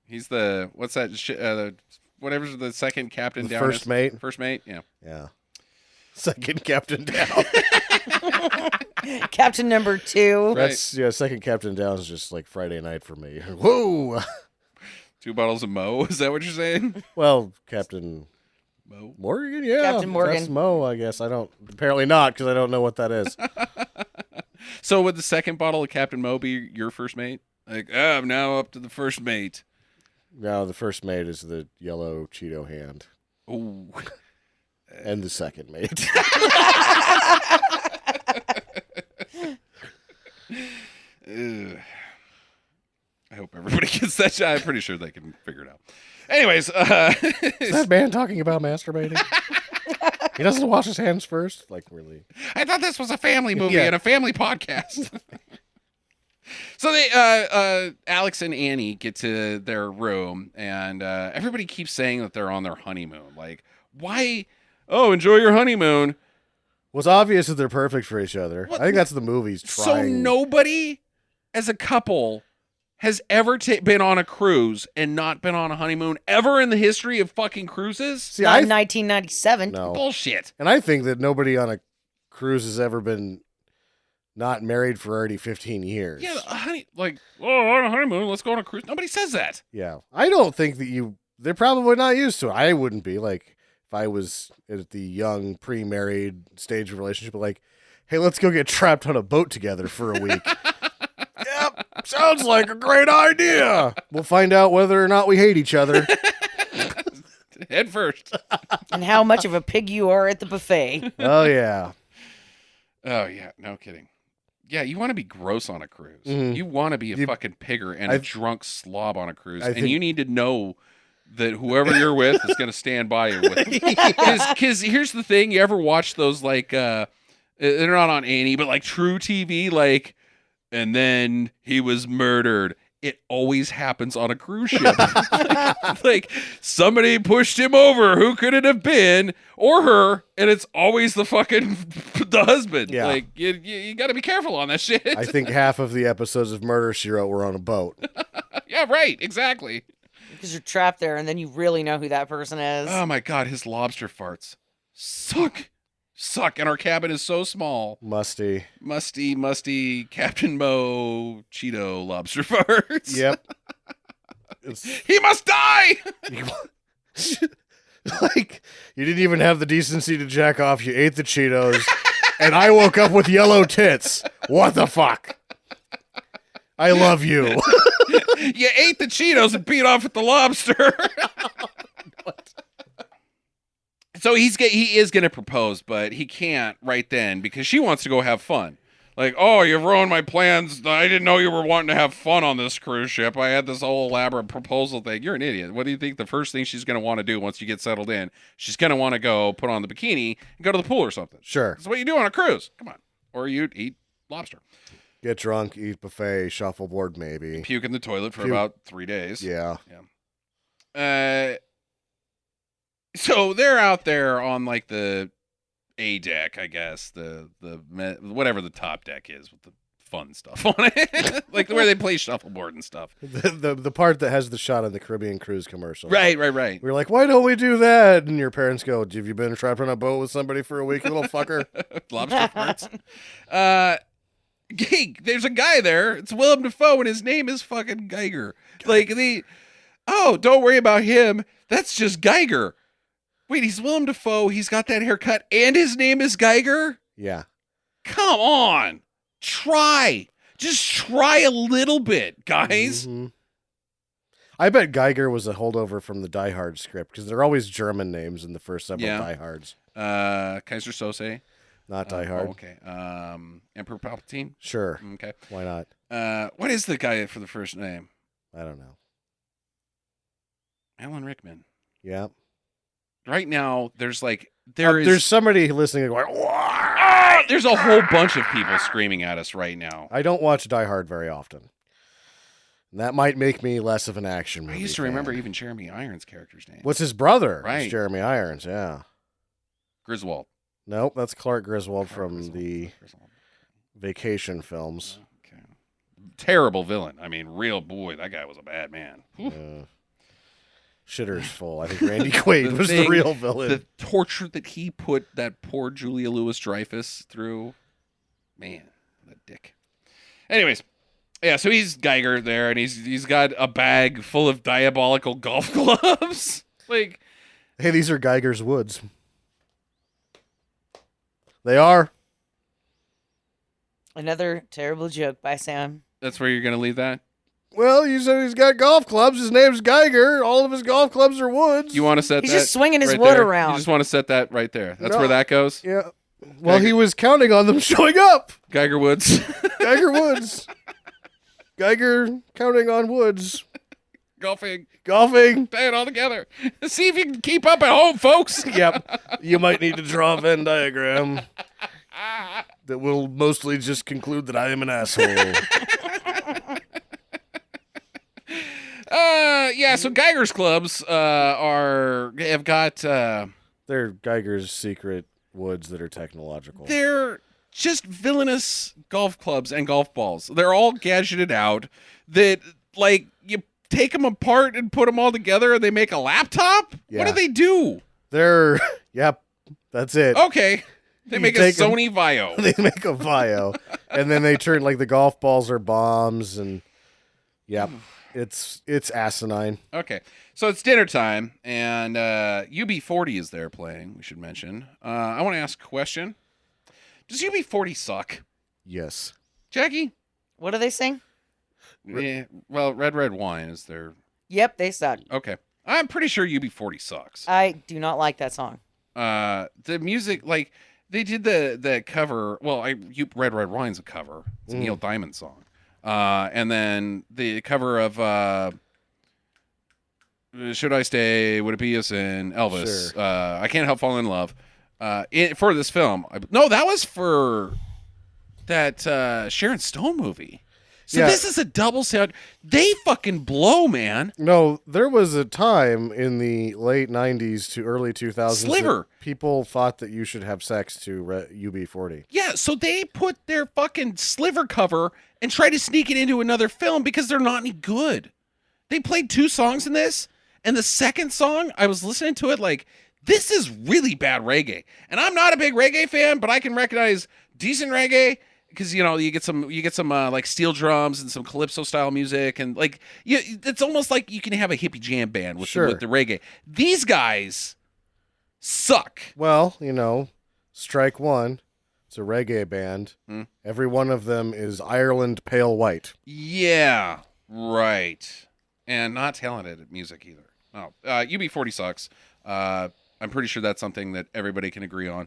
he's the what's that? Whatever's the second captain The down. first mate? First mate. Yeah. Yeah. Second Captain Down. Captain number 2. That's second Captain Down is just like Friday night for me. Whoa. 2 bottles of Mo. Is that what you're saying? Well, Captain Mo. Morgan, yeah. Captain Morgan. That's Mo, I guess. Apparently not, because I don't know what that is. So would the second bottle of Captain Mo be your first mate? Like, I'm now up to the first mate. No, the first mate is the yellow Cheeto hand. Ooh. And the second mate. Ugh. I hope everybody gets that shot. I'm pretty sure they can figure it out. Anyways, Is that man talking about masturbating? He doesn't wash his hands first? Like, really? I thought this was a family movie Yeah. and a family podcast. So they, Alex and Annie get to their room, and everybody keeps saying that they're on their honeymoon. Like, why? Oh, enjoy your honeymoon. Well, it's obvious that they're perfect for each other. What? I think that's the movie's So trying. nobody, as a couple, has ever been on a cruise and not been on a honeymoon ever in the history of fucking cruises? See, Not in 1997. no. Bullshit. And I think that nobody on a cruise has ever been not married for already 15 years. Yeah, on a honeymoon, let's go on a cruise. Nobody says that. Yeah. I don't think that they're probably not used to it. I wouldn't be. Like, if I was at the young, pre-married stage of relationship, like, hey, let's go get trapped on a boat together for a week. Yep, sounds like a great idea. We'll find out whether or not we hate each other. Head first. And how much of a pig you are at the buffet. Oh, yeah. Oh, yeah, no kidding. Yeah, you want to be gross on a cruise. Mhm. You want to be a You- fucking pigger and a I- drunk slob on a cruise. I And think- you need to know that whoever you're with is going to stand by you with. Because here's the thing. You ever watch those, like, they're not on Annie, but like True TV, like, and then he was murdered it always happens on a cruise ship. Like somebody pushed him over. Who could it have been? Or her? And it's always the fucking the husband. Yeah. Like you got to be careful on that shit. I think half of the episodes of Murder, She Wrote were on a boat. Yeah, right. Exactly. Because you're trapped there, and then you really know who that person is. Oh my god, his lobster farts suck, and our cabin is so small. Musty. Musty Captain Mo Cheeto lobster farts. Yep. He must die. Like, you didn't even have the decency to jack off. You ate the Cheetos, and I woke up with yellow tits. What the fuck? I love you. You ate the Cheetos and peed off at the lobster. So he is going to propose, but he can't right then because she wants to go have fun. Like, oh, you've ruined my plans. I didn't know you were wanting to have fun on this cruise ship. I had this whole elaborate proposal thing. You're an idiot. What do you think the first thing she's going to want to do once you get settled in? She's going to want to go put on the bikini and go to the pool or something. Sure. That's what you do on a cruise. Come on. Or you eat lobster. Get drunk, eat buffet, shuffleboard, maybe. Puke in the toilet for Puke. about 3 days. Yeah. So they're out there on like the A deck, I guess, whatever the top deck is with the fun stuff on it, like where they play shuffleboard and stuff. The part that has the shot of the Caribbean cruise commercial. Right. We're like, why don't we do that? And your parents go, have you been trapped on a boat with somebody for a week, you little fucker? Lobster farts. Hey, there's a guy there. It's Willem Dafoe, and his name is fucking Geiger. Like don't worry about him. That's just Geiger. Wait, he's Willem Dafoe. He's got that haircut, and his name is Geiger? Yeah. Come on. Try. Just try a little bit, guys. Mm-hmm. I bet Geiger was a holdover from the Die Hard script, because they're always German names in the first several Die Hards. Kaiser Sose. Not Die Hard. Oh, okay. Emperor Palpatine. Sure. Okay. Why not? What is the guy for the first name? I don't know. Alan Rickman. Yeah. Right now, there's somebody listening going, there's a whole bunch of people screaming at us right now. I don't watch Die Hard very often. And that might make me less of an action movie I used to fan. remember even Jeremy Irons' character's name. What's his brother? Right. It's Jeremy Irons, yeah. Griswold. Nope, that's Clark Griswold from Griswold. the Vacation films. Okay. Terrible villain. I mean, real boy, that guy was a bad man. Shitter's full. I think Randy Quaid was the real villain. The torture that he put that poor Julia Louis-Dreyfus through. Man, that dick. Anyways, yeah, so he's Geiger there, and he's got a bag full of diabolical golf clubs. Like, hey, these are Geiger's Woods. They are. Another terrible joke by Sam. that's where you're going to leave that? Well, you said he's got golf clubs. His name's Geiger. All of his golf clubs are woods. You want to set He's that just swinging his right wood there? around. You just want to set that right there. That's No. where that goes? Yeah. Well, Geiger. he was counting on them showing up. Geiger Woods. Geiger Woods. Geiger counting on woods. Golfing. Golfing. Tie it all together. See if you can keep up at home, folks. Yep. You might need to draw a Venn diagram that will mostly just conclude that I am an asshole. Yeah, so Geiger's clubs have got They're Geiger's secret woods that are technological. they're just villainous golf clubs and golf balls. They're all gadgeted out that like you take them apart and put them all together and they make a laptop? Yeah. What do they do? They're, yep, that's it. Okay. They You make a take 'em- Sony Vio. They make a Vio, and then they turn like the golf balls are bombs, and yep, it's asinine. Okay. So it's dinner time, and UB40 is there playing, we should mention. I want to ask a question. Does UB40 suck? Yes. Jackie? What do they sing? Yeah, well, Red Wine is their... Yep, they suck. Okay. I'm pretty sure UB40 sucks. I do not like that song. The music, like, they did the cover... Well, Red Wine's a cover. It's a Neil Diamond song. And then the cover of... Should I Stay? Would It Be a Sin? Elvis. Sure. I Can't Help Falling in Love. For this film. No, that was for that Sharon Stone movie. So Yeah. this is a double sound. They fucking blow, man. No, there was a time in the late 90s to early 2000s Sliver. that people thought that you should have sex to UB40. Yeah, so they put their fucking sliver cover and try to sneak it into another film because they're not any good. They played 2 songs in this, and the second song, I was listening to it like, this is really bad reggae. And I'm not a big reggae fan, but I can recognize decent reggae because you get some like steel drums and some calypso style music, and like it's almost like you can have a hippie jam band with Sure. with the reggae. These guys suck. Well, strike one. It's a reggae band. Hmm. Every one of them is Ireland Pale White. Yeah, right. And not talented at music either. Oh, UB40 sucks. I'm pretty sure that's something that everybody can agree on.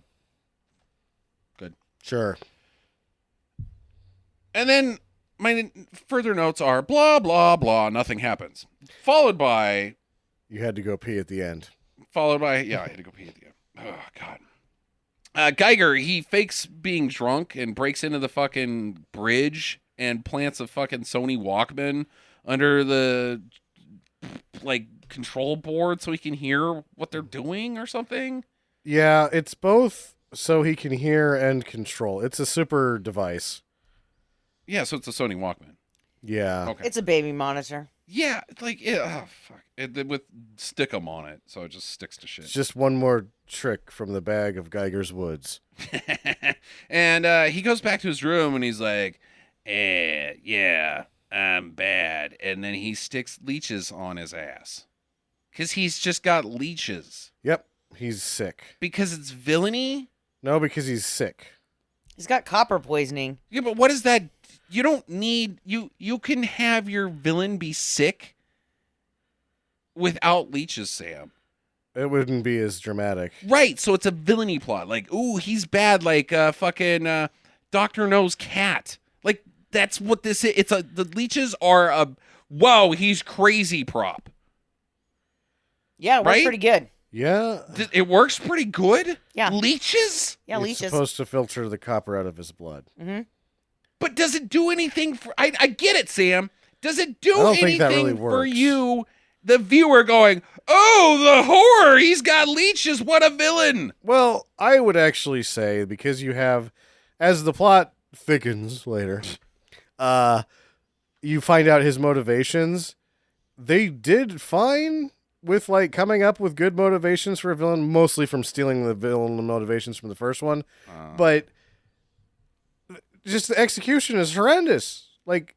Good. Sure. And then my further notes are blah, blah, blah, nothing happens. Followed by, You had to go pee at the end. yeah, I had to go pee at the end. Oh, God. Geiger, he fakes being drunk and breaks into the fucking bridge and plants a fucking Sony Walkman under the, like, control board so he can hear what they're doing or something. Yeah, it's both so he can hear and control. It's a super device. Yeah, so it's a Sony Walkman. Yeah. Okay. It's a baby monitor. Yeah, like, fuck. With Stickum on it, so it just sticks to shit. It's just one more trick from the bag of Geiger's Woods. And he goes back to his room and he's like, yeah, I'm bad. And then he sticks leeches on his ass. Because he's just got leeches. Yep, he's sick. Because it's villainy? No, because he's sick. He's got copper poisoning. Yeah, but what is that? You don't need... You can have your villain be sick without leeches, Sam. It wouldn't be as dramatic. Right, so it's a villainy plot. Like, ooh, he's bad, like fucking Dr. No's cat. Like, that's what this is. The leeches are a, whoa, he's crazy prop. Yeah, it works Right? pretty good. Yeah. It works pretty good? Yeah. Leeches? Yeah, It's leeches. supposed to filter the copper out of his blood. But does it do anything for... I get it, Sam. Does it do I don't think that anything really for works. you, the viewer, going, oh, the horror, he's got leeches, what a villain? Well, I would actually say, because you have, as the plot thickens later, you find out his motivations. They did fine with, like, coming up with good motivations for a villain, mostly from stealing the villain motivations from the first one. But just the execution is horrendous. Like,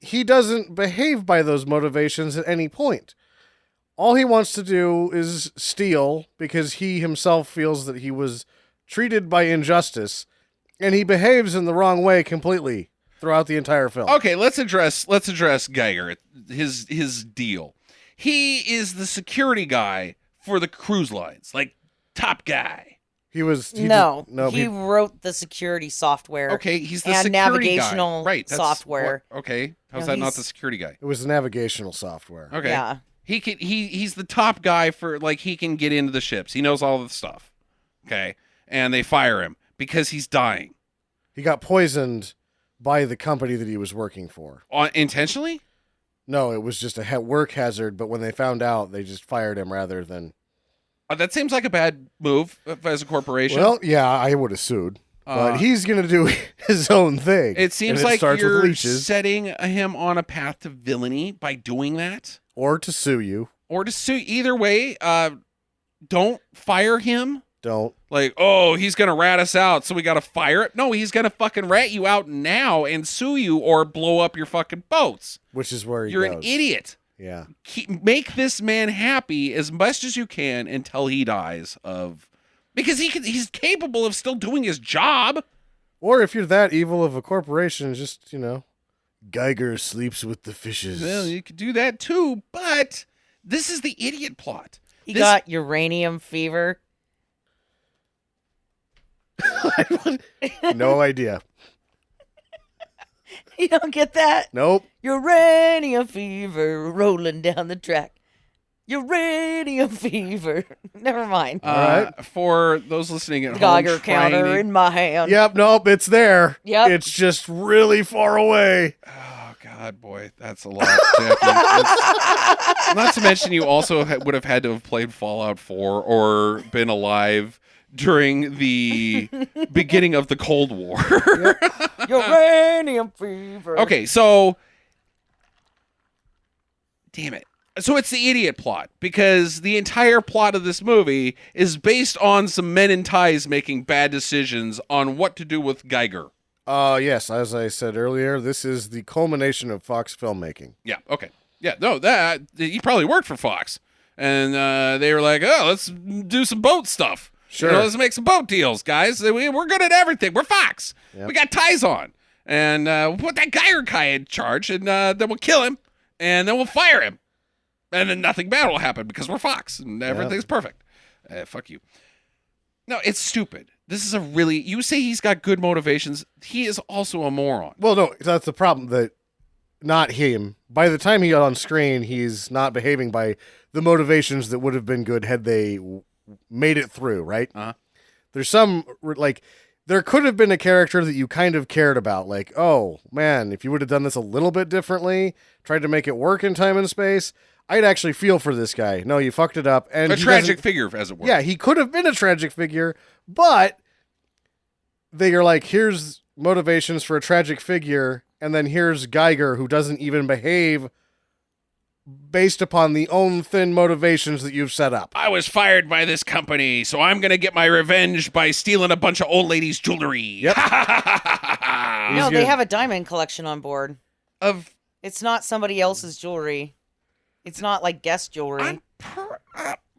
he doesn't behave by those motivations at any point. All he wants to do is steal because he himself feels that he was treated by injustice, and he behaves in the wrong way completely throughout the entire film. Okay, let's address Geiger, his deal. He is the security guy for the cruise lines, like top guy. He He wrote the security software. Okay, he's the and security navigational guy. Right, software. Okay, how's No, that not he's- the security guy? It was the navigational software. Okay. Yeah. He's the top guy for, like, he can get into the ships. He knows all the stuff. Okay. And they fire him because he's dying. He got poisoned by the company that he was working for. Intentionally? No, it was just a work hazard, but when they found out, they just fired him rather than... That seems like a bad move as a corporation. Well, yeah, I would have sued. But he's going to do his own thing. It seems and like starts with you're leeches. setting him on a path to villainy by doing that. Or to sue you. Or to sue. Either way, don't fire him. Don't. Like, oh, he's going to rat us out, so we got to fire it. No, he's going to fucking rat you out now and sue you or blow up your fucking boats. Which is where he You're goes. an idiot. Yeah. Make this man happy as much as you can until he dies of... Because he's capable of still doing his job. Or if you're that evil of a corporation, just, Geiger sleeps with the fishes. Well, you could do that too, but this is the idiot plot. He got uranium fever. No idea. You don't get that? Nope. Uranium fever rolling down the track. Uranium fever. Never mind. All right. For those listening at home, Geiger trying counter to- in my hand. Yep, nope, it's there. Yep. It's just really far away. God, boy, that's a lot, Jackie. Not to mention, you also would have had to have played Fallout 4 or been alive during the beginning of the Cold War. Uranium fever. Okay, so damn it. So it's the idiot plot, because the entire plot of this movie is based on some men in ties making bad decisions on what to do with Geiger. Yes, as I said earlier, this is the culmination of Fox filmmaking. Yeah, okay. Yeah, no, that he probably worked for Fox. And they were like, oh, let's do some boat stuff. Sure. You know, let's make some boat deals, guys. We're good at everything. We're Fox. Yep. We got ties on. And we'll put that Geiger guy in charge, and then we'll kill him, and then we'll fire him. And then nothing bad will happen because we're Fox, and everything's perfect. Fuck you. No, it's stupid. This is you say he's got good motivations. He is also a moron. Well, no, that's the problem. That not him. By the time he got on screen, he's not behaving by the motivations that would have been good had they made it through, right? Uh-huh. There's some, like, there could have been a character that you kind of cared about. Like, oh, man, if you would have done this a little bit differently, tried to make it work in time and space, I'd actually feel for this guy. No, you fucked it up. And A tragic figure, as it were. Yeah, he could have been a tragic figure, but they are like, here's motivations for a tragic figure, and then here's Geiger, who doesn't even behave based upon the own thin motivations that you've set up. I was fired by this company, so I'm going to get my revenge by stealing a bunch of old ladies' jewelry. Yep. No, they have a diamond collection on board. Of It's not somebody else's jewelry. It's not like guest jewelry.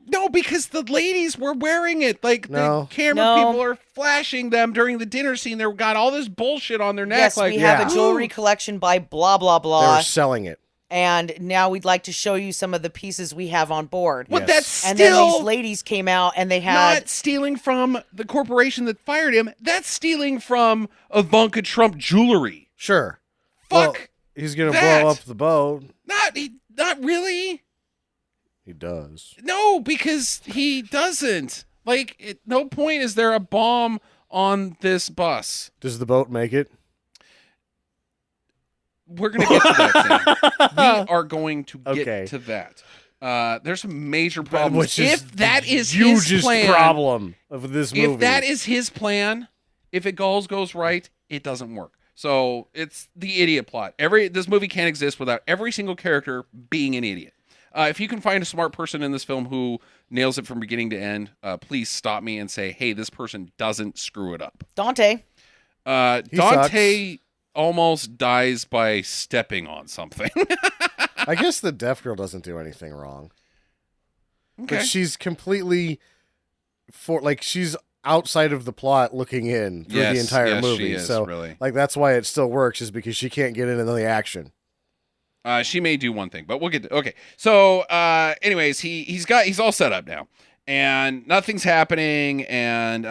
no, because the ladies were wearing it. Like, No. the camera people are flashing them during the dinner scene. They've got all this bullshit on their neck. Yes, like, we have Yeah. a jewelry collection by blah, blah, They blah. were selling it. And now we'd like to show you some of the pieces we have on board. But Yes. that's still And then these ladies came out and they had... not stealing from the corporation that fired him. That's stealing from Ivanka Trump jewelry. Sure. Fuck. Well, he's going to that. blow up the boat. Not really. He does. No, because he doesn't. Like, at no point is there a bomb on this bus. Does the boat make it? We're going to get to that, Sam. We are going to get Okay. to that. There's some major problems. Which is If that is his hugest plan, problem of this movie. if that is his plan, if it goes right, it doesn't work. So it's the idiot plot. This movie can't exist without every single character being an idiot. If you can find a smart person in this film who nails it from beginning to end, please stop me and say, hey, this person doesn't screw it up. Dante. Dante almost dies by stepping on something. I guess the deaf girl doesn't do anything wrong. Okay. But she's completely she's outside of the plot looking in through the entire yes, movie. she is, so really. like that's why it still works, is because she can't get into the action. She may do one thing, but we'll get to, okay. So, anyways, he's all set up now, and nothing's happening, and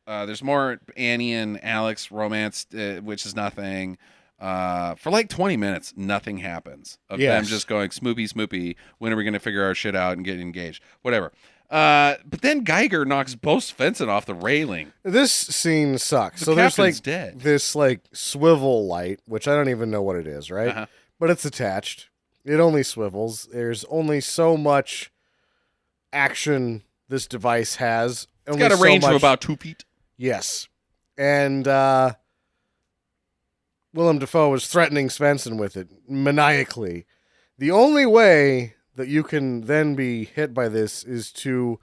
there's more Annie and Alex romance, which is nothing. For like 20 minutes, nothing happens of them Yes. just going smoopy. When are we going to figure our shit out and get engaged? Whatever. But then Geiger knocks Bo Svensson off the railing. This scene sucks. The So there's captain's like dead. this like swivel light, which I don't even know what it is, right? Uh-huh. But it's attached. It only swivels. There's only so much action this device has. It's got a range of about 2 feet. Yes. And Willem Dafoe was threatening Svensson with it maniacally. The only way that you can then be hit by this is to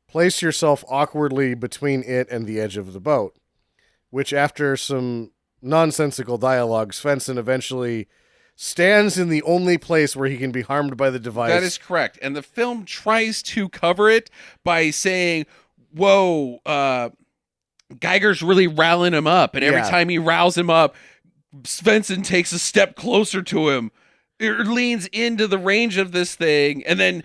place yourself awkwardly between it and the edge of the boat, which after some nonsensical dialogue, Svensson eventually stands in the only place where he can be harmed by the device. That is correct. And the film tries to cover it by saying, whoa, Geiger's really riling him up. And every Yeah. time he riles him up, Svensson takes a step closer to him. It leans into the range of this thing. And then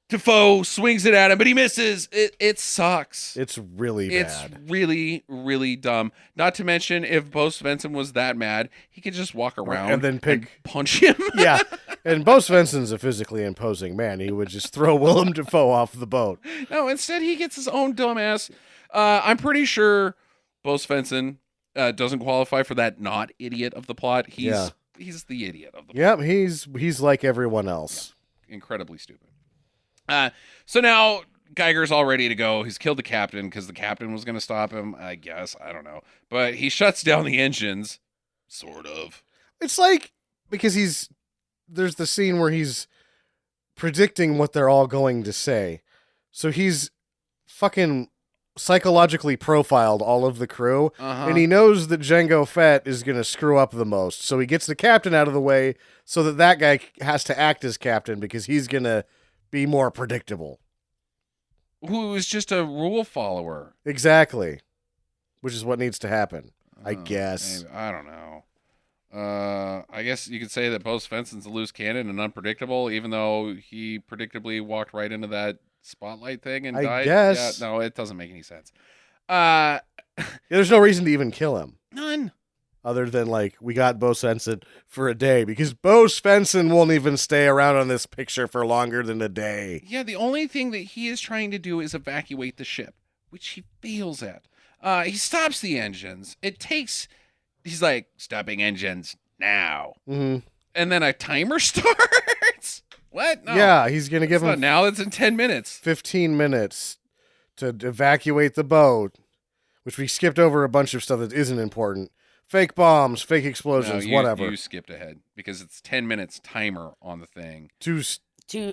Dafoe swings it at him, but he misses. It sucks. It's really It's bad. really, really dumb. Not to mention, if Bo Svensson was that mad, he could just walk around And then pick- punch him. Yeah. And Bo Svensson's a physically imposing man. He would just throw Willem Dafoe off the boat. No, instead he gets his own dumbass. I'm pretty sure Bo Svensson doesn't qualify for that not idiot of the plot. He's the idiot of the plot. Yep, he's like everyone else. Incredibly stupid. So now Geiger's all ready to go. He's killed the captain because the captain was going to stop him, I guess. I don't know. But he shuts down the engines, sort of. It's like, because there's the scene where he's predicting what they're all going to say. So he's fucking psychologically profiled all of the crew, and he knows that Jango Fett is going to screw up the most. So he gets the captain out of the way so that guy has to act as captain because he's going to be more predictable. Who is just a rule follower. Exactly. Which is what needs to happen, I guess. Maybe. I don't know. I guess you could say that Bo Svensson's a loose cannon and unpredictable, even though he predictably walked right into that spotlight thing and died. Guess. Yeah, no, it doesn't make any sense. There's no reason to even kill him. None. Other than, like, we got Bo Svensson for a day, because Bo Svensson won't even stay around on this picture for longer than a day. Yeah, the only thing that he is trying to do is evacuate the ship, which he fails at. He stops the engines. He's like, stopping engines now. Mm-hmm. And then a timer starts. What? No. Yeah, he's going to give him now it's in 10 minutes. 15 minutes to evacuate the boat, which we skipped over a bunch of stuff that isn't important. Fake bombs, fake explosions, whatever. You skipped ahead because it's 10 minutes timer on the thing. To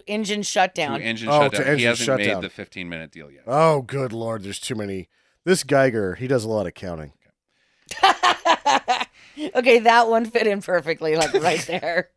engine shutdown. To engine shutdown. He hasn't shutdown. made the 15-minute deal yet. Oh, good Lord. There's too many. This Geiger, he does a lot of counting. Okay, that one fit in perfectly, like right there.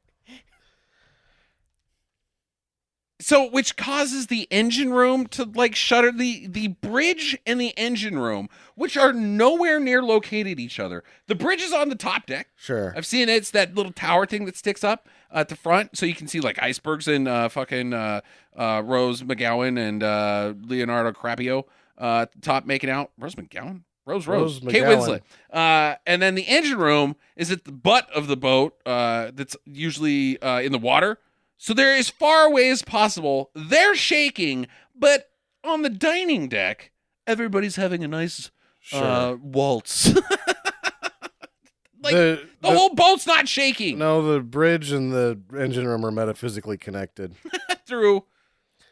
So, which causes the engine room to like shutter. The bridge and the engine room, which are nowhere near located each other. The bridge is on the top deck. Sure. I've seen it. It's that little tower thing that sticks up at the front, so you can see like icebergs and fucking Rose McGowan and Leonardo Crapio at the top making out. Rose McGowan? Rose. Kate McGowan. Winslet. And then the engine room is at the butt of the boat that's usually in the water. So they're as far away as possible. They're shaking, but on the dining deck, everybody's having a nice waltz. Like the whole boat's not shaking. No, the bridge and the engine room are metaphysically connected. Through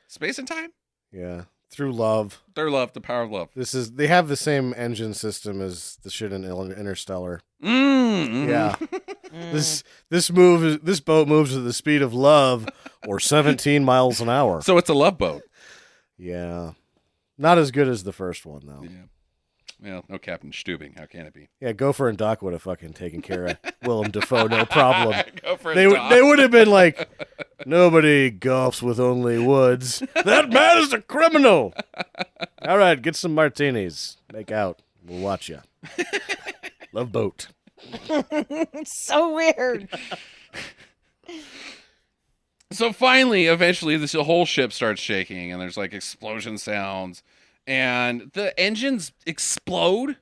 space and time? Yeah. Through love. Their love, the power of love. They have the same engine system as the shit in Interstellar. Mm-hmm. Yeah. This boat moves at the speed of love, or 17 miles an hour. So it's a love boat. Yeah. Not as good as the first one, though. Yeah. Well, no Captain Stubing. How can it be? Yeah, Gopher and Doc would have fucking taken care of Willem Dafoe, no problem. Gopher and They Doc. would have been like, nobody golfs with only woods. That man is a criminal. All right, get some martinis. Make out. We'll watch you. Love boat. It's so weird. So finally, eventually, this whole ship starts shaking, and there's like explosion sounds, and the engines explode,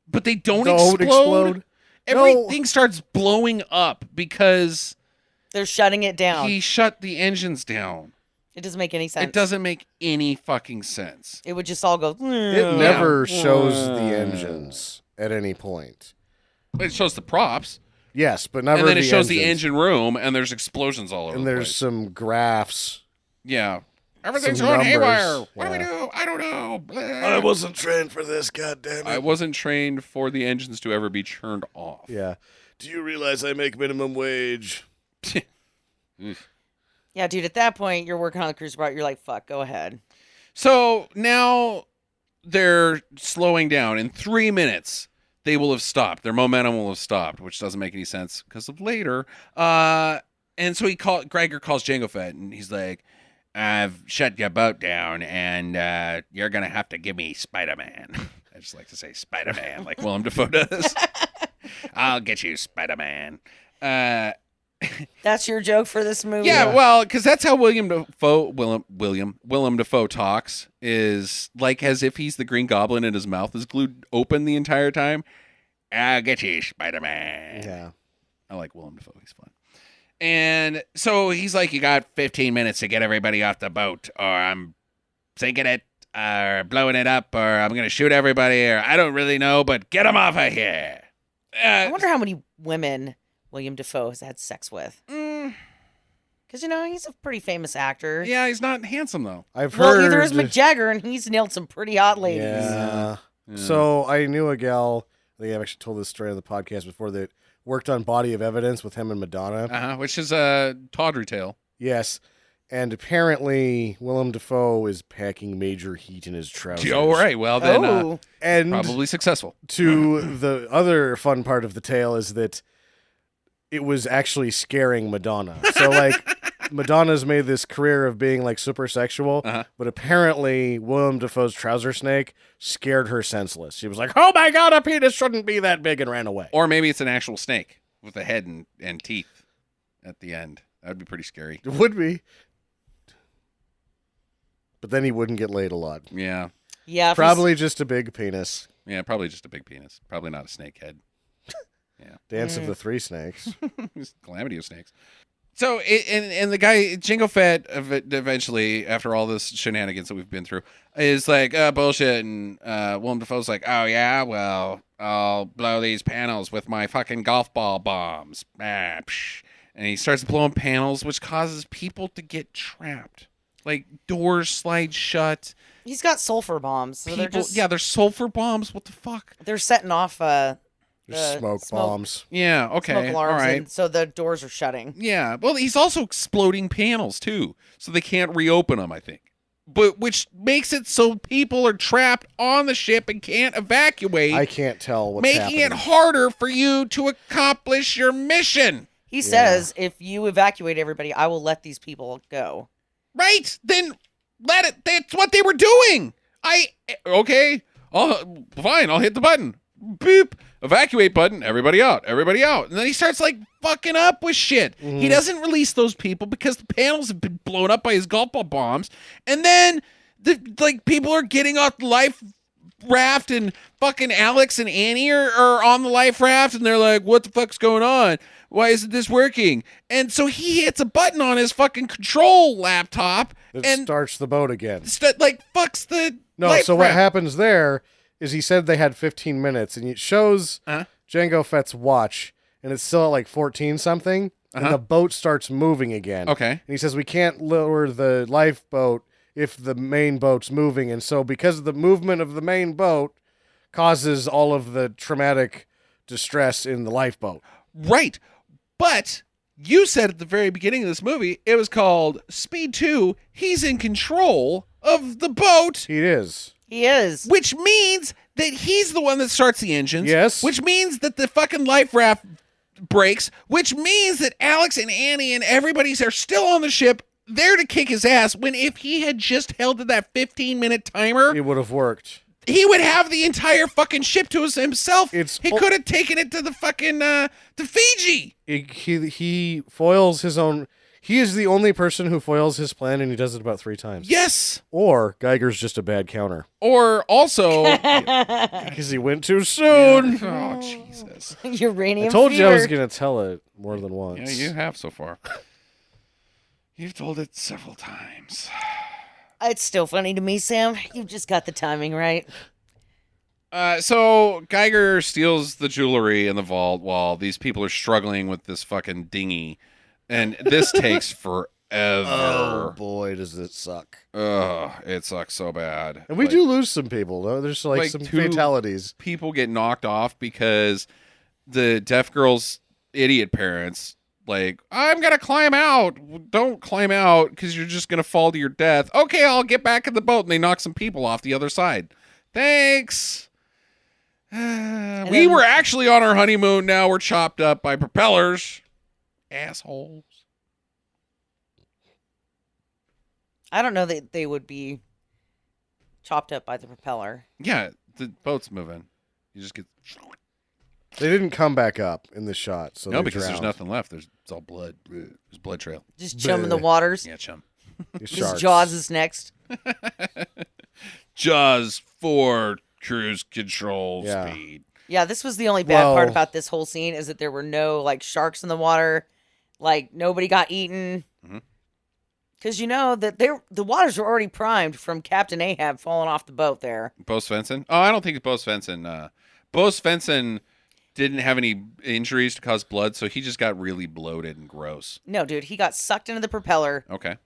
but they don't explode. Everything starts blowing up because They're shutting it down. he shut the engines down. It doesn't make any sense. It doesn't make any fucking sense. It would just all go. It never shows the engines at any point. It shows the props, Yes, but never and then it shows engines. the engine room, and there's explosions all over And the there's place. some graphs. Yeah. Everything's some going numbers. haywire. What do we Yeah. do? I don't know. Blah. wasn't trained for this, goddammit. I wasn't trained for the engines to ever be turned off. Yeah. Do you realize I make minimum wage? Yeah, dude, at that point, you're working on the cruise boat. You're like, fuck, go ahead. So now they're slowing down. In 3 minutes, they will have stopped. Their momentum will have stopped, which doesn't make any sense because of later. And so Gregor calls Jango Fett, and he's like, I've shut your boat down, and you're going to have to give me Spider-Man. I just like to say Spider-Man, like Willem Dafoe does. I'll get you, Spider-Man. That's your joke for this movie? Yeah, well, because that's how Willem Dafoe talks, is like as if he's the Green Goblin and his mouth is glued open the entire time. I'll get you, Spider-Man. Yeah. I like Willem Dafoe. He's fun. And so he's like, you got 15 minutes to get everybody off the boat, or I'm sinking it, or blowing it up, or I'm going to shoot everybody, or I don't really know, but get them off of here. I wonder how many women William Dafoe has had sex with. mm, Because, he's a pretty famous actor. yeah, he's not handsome though. I've Well, heard. neither is Mick Jagger, and he's nailed some pretty hot ladies. Yeah. Yeah. So I knew a gal. I think I've actually told this story on the podcast before that worked on Body of Evidence with him and Madonna. Which is a tawdry tale. Yes. And apparently Willem Dafoe is packing major heat in his trousers. Oh, right. Well, then And probably successful. to the other fun part of the tale is that it was actually scaring Madonna. So like Madonna's made this career of being like super sexual, but apparently Willem Dafoe's trouser snake scared her senseless. She was like, "Oh my god, a penis shouldn't be that big," and ran away. Or maybe it's an actual snake with a head and teeth at the end. That would be pretty scary. It would be. But then he wouldn't get laid a lot. Yeah. Yeah. if Probably just a big penis. Yeah, probably just a big penis. Probably not a snake head. Dance of the Three Snakes. Calamity of snakes. So, and the guy, Jingo Fett, eventually, after all this shenanigans that we've been through, is like, bullshit. And Willem Dafoe's like, oh, yeah, well, I'll blow these panels with my fucking golf ball bombs. Ah, psh. And he starts blowing panels, which causes people to get trapped. Like, doors slide shut. he's got sulfur bombs. So they're just, they're sulfur bombs. What the fuck? they're setting off Just smoke bombs. Yeah, okay. smoke alarms, all right. and so the doors are shutting. Yeah, well, he's also exploding panels too, so they can't reopen them, I think. But which makes it so people are trapped on the ship and can't evacuate, I can't tell what's making happening. it harder for you to accomplish your mission. He says, if you evacuate everybody, I will let these people go. Right? Then let it. That's what they were doing. Okay. Fine. I'll hit the button. Boop. Evacuate button. Everybody out. Everybody out. And then he starts like fucking up with shit. He doesn't release those people because the panels have been blown up by his golf ball bombs. And then people are getting off the life raft, and fucking Alex and Annie are on the life raft, and they're like, what the fuck's going on? Why isn't this working? And so he hits a button on his fucking control laptop It and starts the boat again. fucks the No, life so what raft. happens there is he said they had 15 minutes, and it shows Django Fett's watch, and it's still at like 14 something, and the boat starts moving again. Okay. And he says we can't lower the lifeboat if the main boat's moving, and so because of the movement of the main boat causes all of the traumatic distress in the lifeboat. Right. But you said at the very beginning of this movie, it was called Speed 2. He's in control of the boat, He is. He is. which means that he's the one that starts the engines. Yes. Which means that the fucking life raft breaks, which means that Alex and Annie and everybody are still on the ship there to kick his ass, when if he had just held to that 15-minute timer, It would have worked. he would have the entire fucking ship to himself. It's- he could have taken it to the fucking to Fiji. He foils his own. He is the only person who foils his plan, and he does it about 3 times. Yes. Or Geiger's just a bad counter Or also, because he went too soon. oh Jesus! Uranium I told you I was fever. going to tell it more than once. Yeah, you have so far. You've told it several times. It's still funny to me, Sam. You just got the timing right. So Geiger steals the jewelry in the vault while these people are struggling with this fucking dinghy, and this takes forever. Oh boy, does it suck! Ugh, it sucks so bad. And we Like, do lose some people, though. There's like some 2 fatalities. people get knocked off because the deaf girl's idiot parents, like, I'm gonna climb out. Don't climb out because you're just gonna fall to your death. Okay, I'll get back in the boat, and they knock some people off the other side. Thanks. We then- were actually on our honeymoon. Now we're chopped up by propellers. Assholes. I don't know that they would be chopped up by the propeller. Yeah, the boat's moving. You just get They didn't come back up in the shot, so no, they because there's drowned. nothing left. It's all blood. There's blood trail. Just chum in the waters. Yeah, chum. These Just sharks. Jaws is next. Jaws 4 cruise control Yeah. speed. Yeah, this was the only bad part Well- about this whole scene is that there were no like sharks in the water. Like nobody got eaten. Mhm. Because you know that the waters were already primed from Captain Ahab falling off the boat there. Bo Svensson? Oh, I don't think it's Bo Svensson. Bo Svensson didn't have any injuries to cause blood, so he just got really bloated and gross. No, dude, he got sucked into the propeller Okay.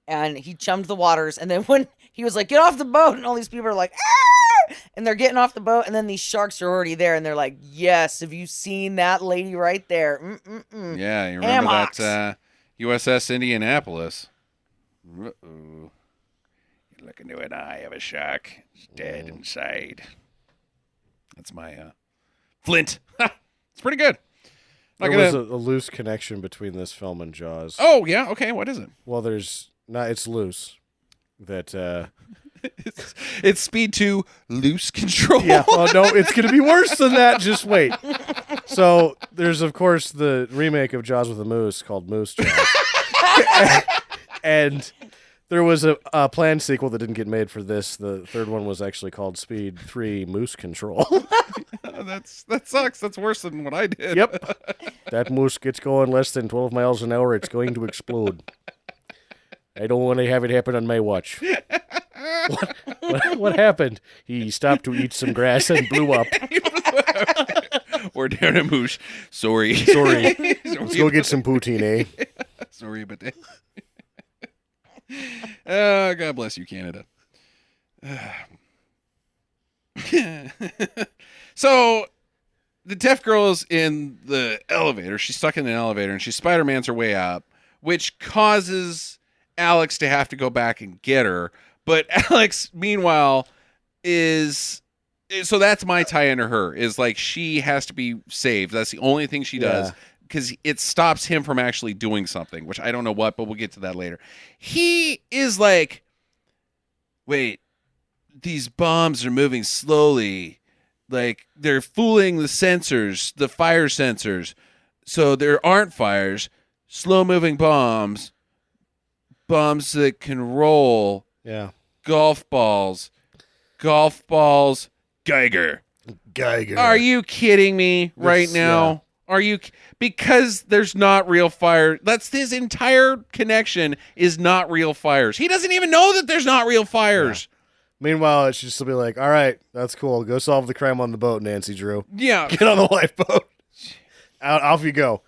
and he chummed the waters. And then when he was like, get off the boat, and all these people are like, ah! And they're getting off the boat, and then these sharks are already there, and they're like, yes, have you seen that lady right there? Mm-mm-mm. Yeah, you remember Hammocks. that USS Indianapolis? Uh-oh. You look into an eye of a shark. It's dead inside. That's my Flint. It's pretty good. Not There was gonna... a loose connection between this film and Jaws. Oh, yeah? Okay, what is it? Well, there's not. It's loose. That. It's Speed 2 Loose Control. Yeah. Oh no, it's gonna be worse than that. Just wait. So there's of course the remake of Jaws with a moose called Moose Jaws, and there was a planned sequel that didn't get made for this. The third one was actually called Speed 3 Moose Control. That sucks. That's worse than what I did. Yep. That moose gets going less than 12 miles an hour, it's going to explode. I don't want to have it happen on my watch. What happened? He stopped to eat some grass and blew up. Or Darren and Moosh. Sorry. Sorry. Let's go get some poutine, eh? Sorry, but God bless you, Canada. So the deaf girl's in the elevator. She's stuck in an elevator, and she Spider-Man's her way up, which causes Alex to have to go back and get her. But Alex, meanwhile, is... So that's my tie into her, is like she has to be saved. That's the only thing she does. Yeah. Because it stops him from actually doing something, which I don't know what, but we'll get to that later. He is like, wait, these bombs are moving slowly. Like, they're fooling the sensors, the fire sensors. So there aren't fires. Slow-moving bombs. Bombs that can roll. Yeah. Golf balls. Geiger. Are you kidding me right now? Yeah. Are you? Because there's not real fire. That's his entire connection is not real fires. He doesn't even know that there's not real fires. Meanwhile, it's just to be like, all right, that's cool. Go solve the crime on the boat, Nancy Drew. Yeah. Get on the lifeboat. Off you go.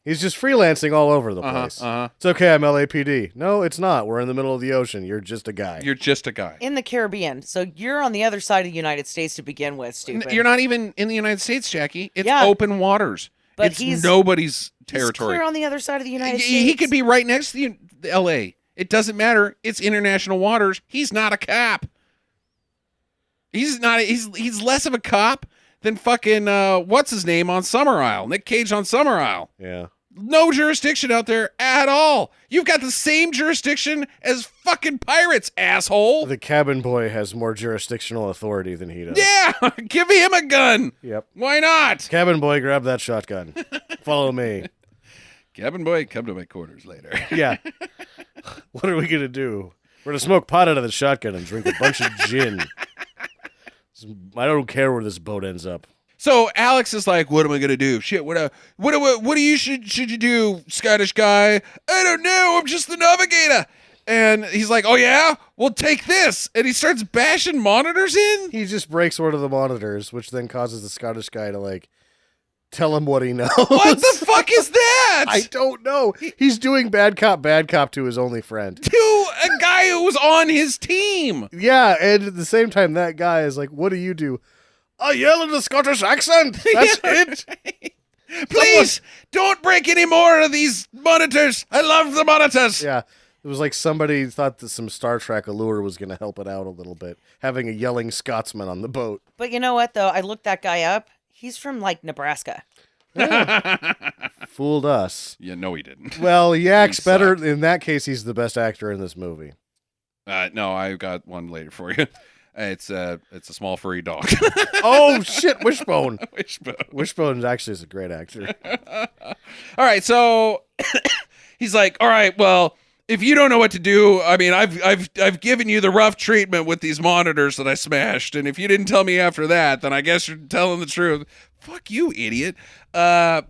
He's just freelancing all over the place. It's okay, I'm LAPD. No, it's not. We're in the middle of the ocean. You're just a guy. You're just a guy. In the Caribbean. So you're on the other side of the United States to begin with, stupid. You're not even in the United States, Jackie. It's Yeah. open waters. But it's nobody's He's territory. clear on the other side of the United States. He could be right next to the L.A. It doesn't matter. It's international waters. He's not a cop. He's not. He's less of a cop than fucking what's his name on Summer Isle. Nick Cage on Summer Isle. Yeah. No jurisdiction out there at all. You've got the same jurisdiction as fucking pirates, asshole. The cabin boy has more jurisdictional authority than he does. Yeah, give him a gun. Yep. Why not? Cabin boy, grab that shotgun. Follow me. Cabin boy, come to my quarters later. Yeah. What are we going to do? We're going to smoke pot out of the shotgun and drink a bunch of gin. I don't care where this boat ends up. So Alex is like, "What am I gonna do? Shit, what do you should you do, Scottish guy? I don't know. I'm just the navigator." And he's like, "Oh yeah, well take this." And he starts bashing monitors in. He just breaks one of the monitors, which then causes the Scottish guy to like tell him what he knows. What the fuck is that? I don't know. He's doing bad cop to his only friend. To a guy who was on his team. Yeah, and at the same time, that guy is like, "What do you do?" I yell in a Scottish accent. That's it. Please don't break any more of these monitors. I love the monitors. Yeah. It was like somebody thought that some Star Trek allure was going to help it out a little bit, having a yelling Scotsman on the boat. But you know what, though? I looked that guy up. He's from, like, Nebraska. Fooled us. Yeah, no, he didn't. Well, he acts He better. sucked. In that case, he's the best actor in this movie. No, I got one later for you. It's a small furry dog. Oh, shit. Wishbone. Wishbone. Wishbone actually is a great actor. All right, so he's like, "All right, well, if you don't know what to do, I mean, I've given you the rough treatment with these monitors that I smashed, and if you didn't tell me after that, then I guess you're telling the truth." Fuck you, idiot. We're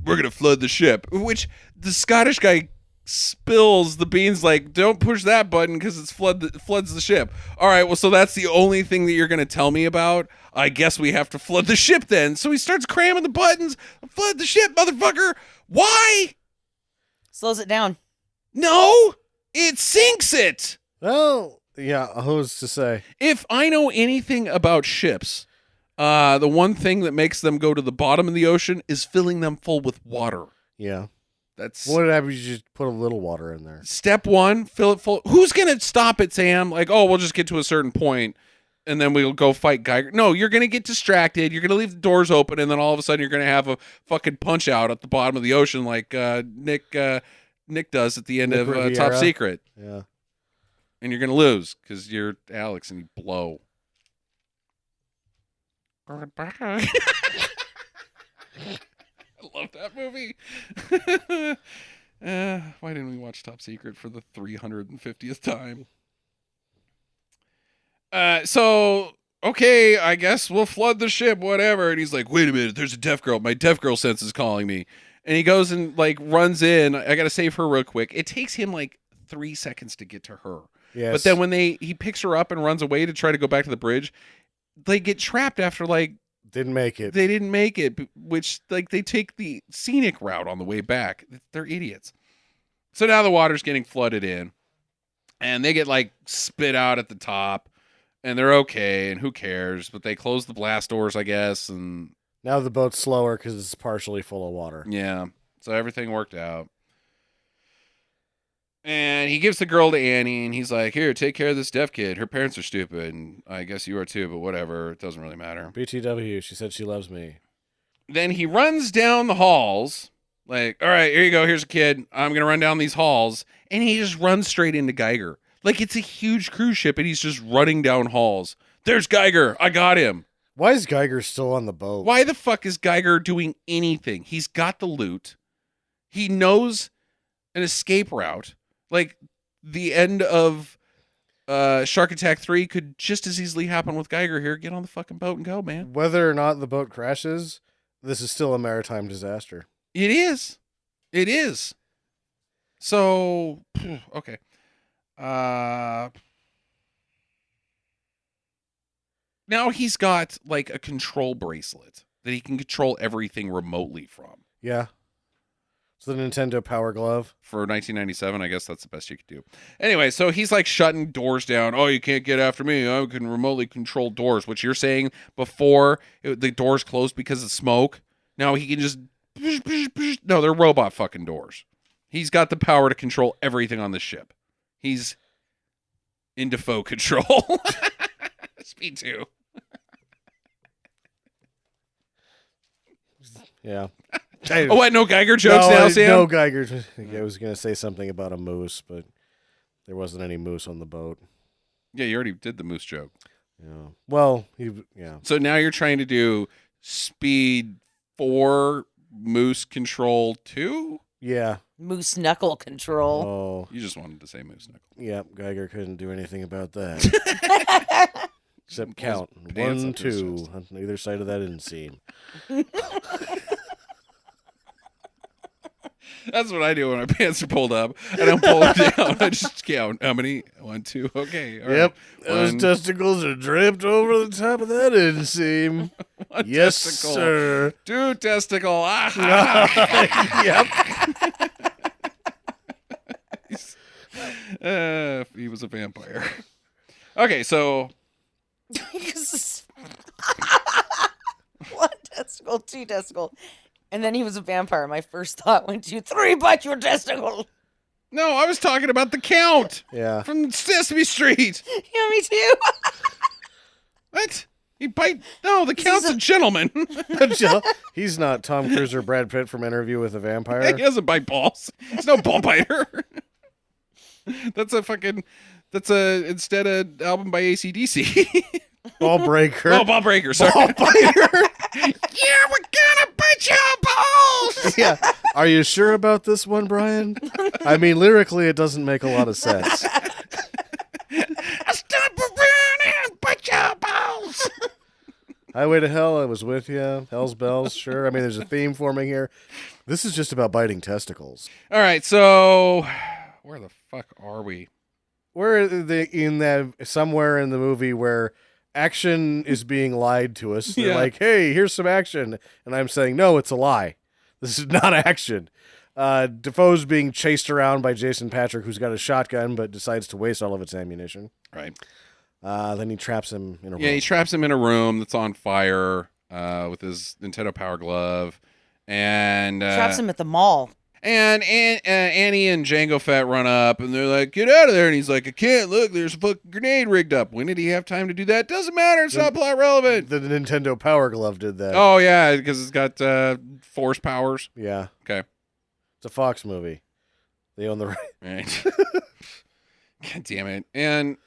gonna flood the ship, which the Scottish guy spills the beans. Like, don't push that button because it's floods the ship. All right, well, so that's the only thing that you're going to tell me about? I guess we have to flood the ship then. So he starts cramming the buttons. Flood the ship, motherfucker. Why? Slows it down. No, it sinks it. Well, yeah, who's to say? If I know anything about ships, the one thing that makes them go to the bottom of the ocean is filling them full with water. Yeah. That's What happens if you just put a little water in there? step one, fill it full. Who's going to stop it, Sam? Like, oh, we'll just get to a certain point and then we'll go fight Geiger. No, you're going to get distracted. You're going to leave the doors open and then all of a sudden you're going to have a fucking punch out at the bottom of the ocean like Nick does at the end Nick of Riviera. Top Secret. Yeah. And you're going to lose because you're Alex and you blow. Goodbye. I love that movie. Why didn't we watch Top Secret for the 350th time? So, okay, I guess we'll flood the ship, whatever. And he's like, wait a minute, there's a deaf girl. My deaf girl sense is calling me. And he goes and, like, runs in. I got to save her real quick. It takes him, like, 3 seconds to get to her. Yes. But then when he picks her up and runs away to try to go back to the bridge, they get trapped after, like, Didn't make it. they didn't make it, which, like, they take the scenic route on the way back. They're idiots. So now the water's getting flooded in, and they get, like, spit out at the top, and they're okay, and who cares? But they close the blast doors, I guess, and Now the boat's slower because it's partially full of water. yeah. So everything worked out. And he gives the girl to Annie, and he's like, here, take care of this deaf kid. Her parents are stupid, and I guess you are too, but whatever. It doesn't really matter. BTW, she said she loves me. Then he runs down the halls, like, all right, here you go. Here's a kid. I'm going to run down these halls. And he just runs straight into Geiger. Like, it's a huge cruise ship, and he's just running down halls. There's Geiger. I got him. Why is Geiger still on the boat? Why the fuck is Geiger doing anything? He's got the loot. He knows an escape route. Like, the end of Shark Attack 3 could just as easily happen with Geiger here. Get on the fucking boat and go, man. Whether or not the boat crashes, this is still a maritime disaster. It is. It is. So, okay. Now he's got, like, a control bracelet that he can control everything remotely from. Yeah. It's the Nintendo Power Glove. For 1997, I guess that's the best you could do. Anyway, so he's like shutting doors down. Oh, you can't get after me. I can remotely control doors, which you're saying before the doors closed because of smoke. Now he can just... No, they're robot fucking doors. He's got the power to control everything on the ship. He's in Defoe control. Speed 2. Yeah. Oh, what? No Geiger jokes now, Sam? No Geiger. I was going to say something about a moose, but there wasn't any moose on the boat. Yeah, you already did the moose joke. Yeah. Well, yeah. So now you're trying to do Speed 4 Moose Control 2? Yeah. Moose knuckle control. Oh, You just wanted to say Moose Knuckle. yeah. Geiger couldn't do anything about that. Except count. Dance 1, up to his 2 chest. on either side of that inseam. That's what I do when my pants are pulled up. I don't pull them down. I just count. How many? 1, 2. Okay. All Yep. right. Those One- testicles are draped over the top of that inseam. one Yes, testicle. sir. 2 testicle. Yep. He was a vampire. Okay, so 1 testicle, 2 testicle. And then he was a vampire. My first thought went to 3 bite your testicle. no, I was talking about the Count Yeah. from Sesame Street. Yeah, me too. What? He bite? No, the Count's a gentleman. He's not Tom Cruise or Brad Pitt from Interview with a Vampire. He doesn't bite balls. He's no ball biter. That's instead an album by AC/DC. Ball breaker. Oh, ball breaker. Sorry. Ball biter. Yeah, we're gonna bite your balls. Yeah. Are you sure about this one, Brian? I mean, lyrically, it doesn't make a lot of sense. Stop around and bite your balls. Highway to Hell, I was with you. Hell's Bells, sure. I mean, there's a theme forming here. This is just about biting testicles. All right, so where the fuck are we? We're in that somewhere in the movie where action is being lied to us. They're Yeah. like, hey, here's some action. And I'm saying, no, it's a lie. This is not action. Defoe's being chased around by Jason Patrick, who's got a shotgun but decides to waste all of its ammunition. Right. Then he traps him in a room. Yeah, he traps him in a room that's on fire with his Nintendo Power Glove, and Traps him at the mall. And Annie and Django Fett run up, and they're like, "Get out of there!" And he's like, "I can't. Look, there's a fucking grenade rigged up. When did he have time to do that? Doesn't matter. It's not plot relevant." The Nintendo Power Glove did that. Oh yeah, because it's got force powers. Yeah. Okay. It's a Fox movie. They own the right. Right. God damn it. And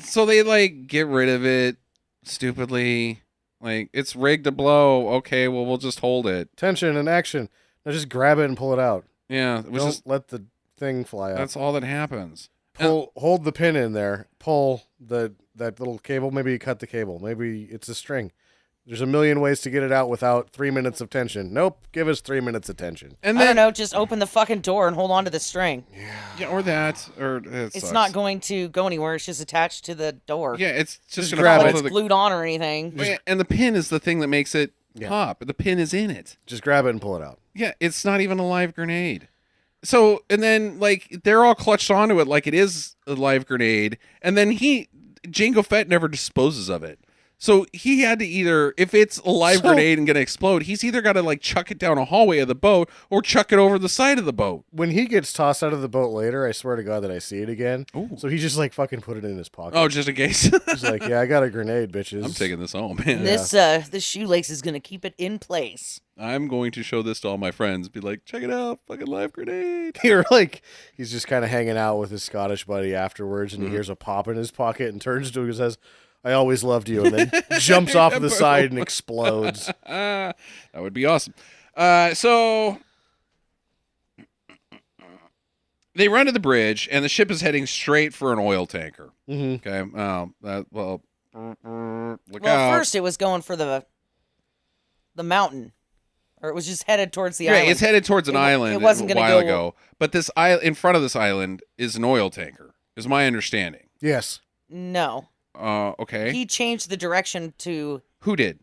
so they like get rid of it stupidly. Like, it's rigged to blow. Okay, well, we'll just hold it. Tension and action. Now just grab it and pull it out. Yeah, it was Don't just, let the thing fly out. that's all that happens. Hold the pin in there. Pull that little cable. Maybe you cut the cable. Maybe it's a string. There's a million ways to get it out without 3 minutes of tension. Nope. Give us 3 minutes of tension. And I then, don't know. Just open the fucking door and hold on to the string. yeah, or that, or it It's sucks. not going to go anywhere. It's just attached to the door. Yeah, it's just Just gonna grab fall it. to It's the. glued on or anything. Oh, yeah, and the pin is the thing that makes it Yeah. pop. The pin is in it. Just grab it and pull it out. Yeah, it's not even a live grenade. So, and then like they're all clutched onto it like it is a live grenade, and then Jango Fett never disposes of it. So he had to either, if it's a live grenade and gonna explode, he's either got to like chuck it down a hallway of the boat or chuck it over the side of the boat. When he gets tossed out of the boat later, I swear to God that I see it again. Ooh. So he just like fucking put it in his pocket. Oh, just in case. He's like, yeah, I got a grenade, bitches. I'm taking this home, man. This shoelace is gonna keep it in place. I'm going to show this to all my friends. Be like, check it out, fucking live grenade. You're like, he's just kind of hanging out with his Scottish buddy afterwards, and he hears a pop in his pocket and turns to him and says, I always loved you, and then jumps off the side and explodes. That would be awesome. So they run to the bridge, and the ship is heading straight for an oil tanker. Mm-hmm. Okay. Look Well, out. at first it was going for the mountain, or it was just headed towards the Right, island. it's headed towards an island. It wasn't a gonna while go- ago, but this island in front of this island is an oil tanker. Is my understanding. Yes. No, Okay. he changed the direction to Who did?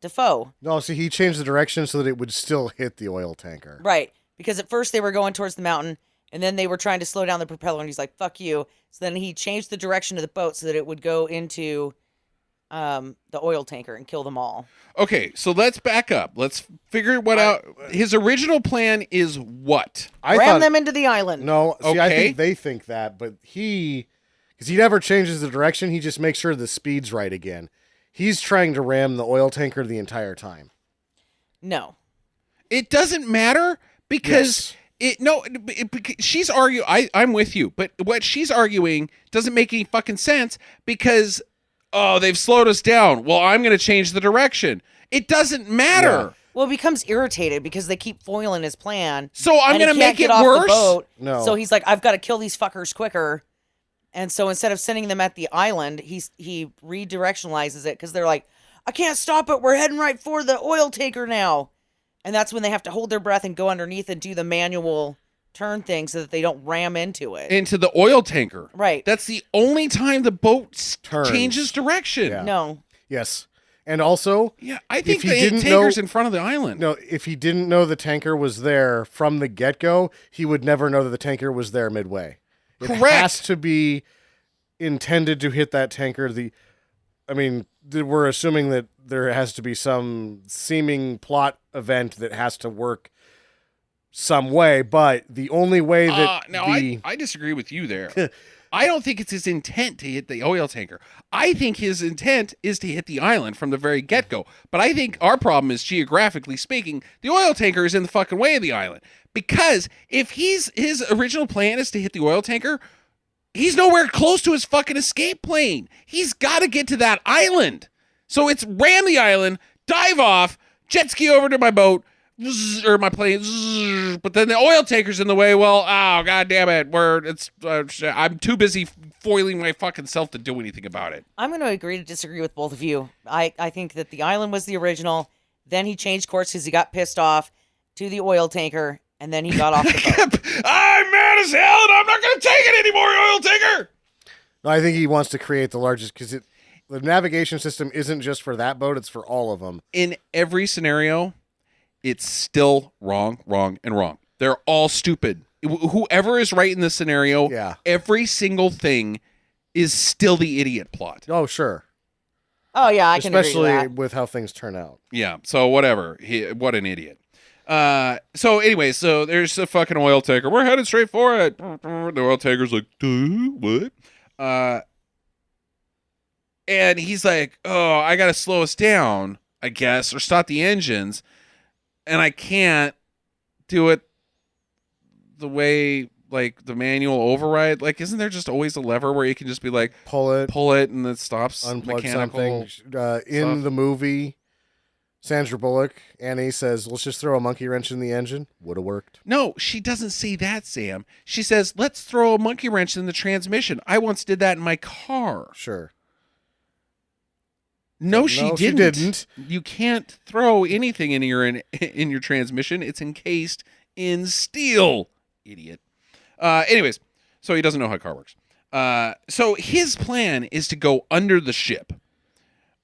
Defoe. No, see, he changed the direction so that it would still hit the oil tanker. Right, because at first they were going towards the mountain, and then they were trying to slow down the propeller, and he's like, "Fuck you!" So then he changed the direction of the boat so that it would go into the oil tanker and kill them all. Okay, so let's back up. Let's figure what out. His original plan is what? I Ram thought, them into the island. No, see, I Okay. think they think that, but because he never changes the direction, he just makes sure the speed's right again. He's trying to ram the oil tanker the entire time. No. It doesn't matter because she's arguing. I'm with you, but what she's arguing doesn't make any fucking sense because they've slowed us down. Well, I'm going to change the direction. It doesn't matter. Yeah. Well, he becomes irritated because they keep foiling his plan. So I'm and he going to can't make get it off the worse. boat. No. So he's like, I've got to kill these fuckers quicker. And so instead of sending them at the island, he redirectionalizes it because they're like, I can't stop it. We're heading right for the oil tanker now. And that's when they have to hold their breath and go underneath and do the manual turn thing so that they don't ram into it. Into the oil tanker. Right. That's the only time the boat Turns. changes direction. Yeah. No. Yes. And also, Yeah, I think he the didn't tanker's know- in front of the island. no, if he didn't know the tanker was there from the get-go, he would never know that the tanker was there midway. It Correct. has to be intended to hit that tanker. We're assuming that there has to be some seeming plot event that has to work some way, but the only way that I disagree with you there. I don't think it's his intent to hit the oil tanker. I think his intent is to hit the island from the very get-go. But I think our problem is, geographically speaking, the oil tanker is in the fucking way of the island. Because if his original plan is to hit the oil tanker, he's nowhere close to his fucking escape plane. He's got to get to that island. So it's ram the island, dive off, jet ski over to my boat, zzz, or my plane, zzz, but then the oil tanker's in the way. Well, oh god damn it, I'm too busy foiling my fucking self to do anything about it. I'm going to agree to disagree with both of you. I think that the island was the original. Then he changed course because he got pissed off to the oil tanker, and then he got off the boat. I'm mad as hell, and I'm not going to take it anymore, oil tanker. No, I think he wants to create the largest because the navigation system isn't just for that boat; it's for all of them. In every scenario, it's still wrong, and wrong. They're all stupid. Whoever is right in this scenario, Yeah. every single thing is still the idiot plot. Oh, sure. Oh, yeah, I can agree Especially with that. with how things turn out. Yeah, so whatever. What an idiot. So anyway, so there's a fucking oil tanker. We're headed straight for it. The oil tanker's like, what? And he's like, oh, I got to slow us down, I guess, or stop the engines. And I can't do it the way, like, the manual override. Like, isn't there just always a lever where you can just be like, Pull it, and it stops unplug mechanical something. In stuff? the movie, Sandra Bullock, Annie says, let's just throw a monkey wrench in the engine. Would have worked. No, she doesn't say that, Sam. She says, let's throw a monkey wrench in the transmission. I once did that in my car. Sure. No, she she didn't. You can't throw anything in your transmission. It's encased in steel. Idiot. Anyways, so he doesn't know how a car works. So his plan is to go under the ship.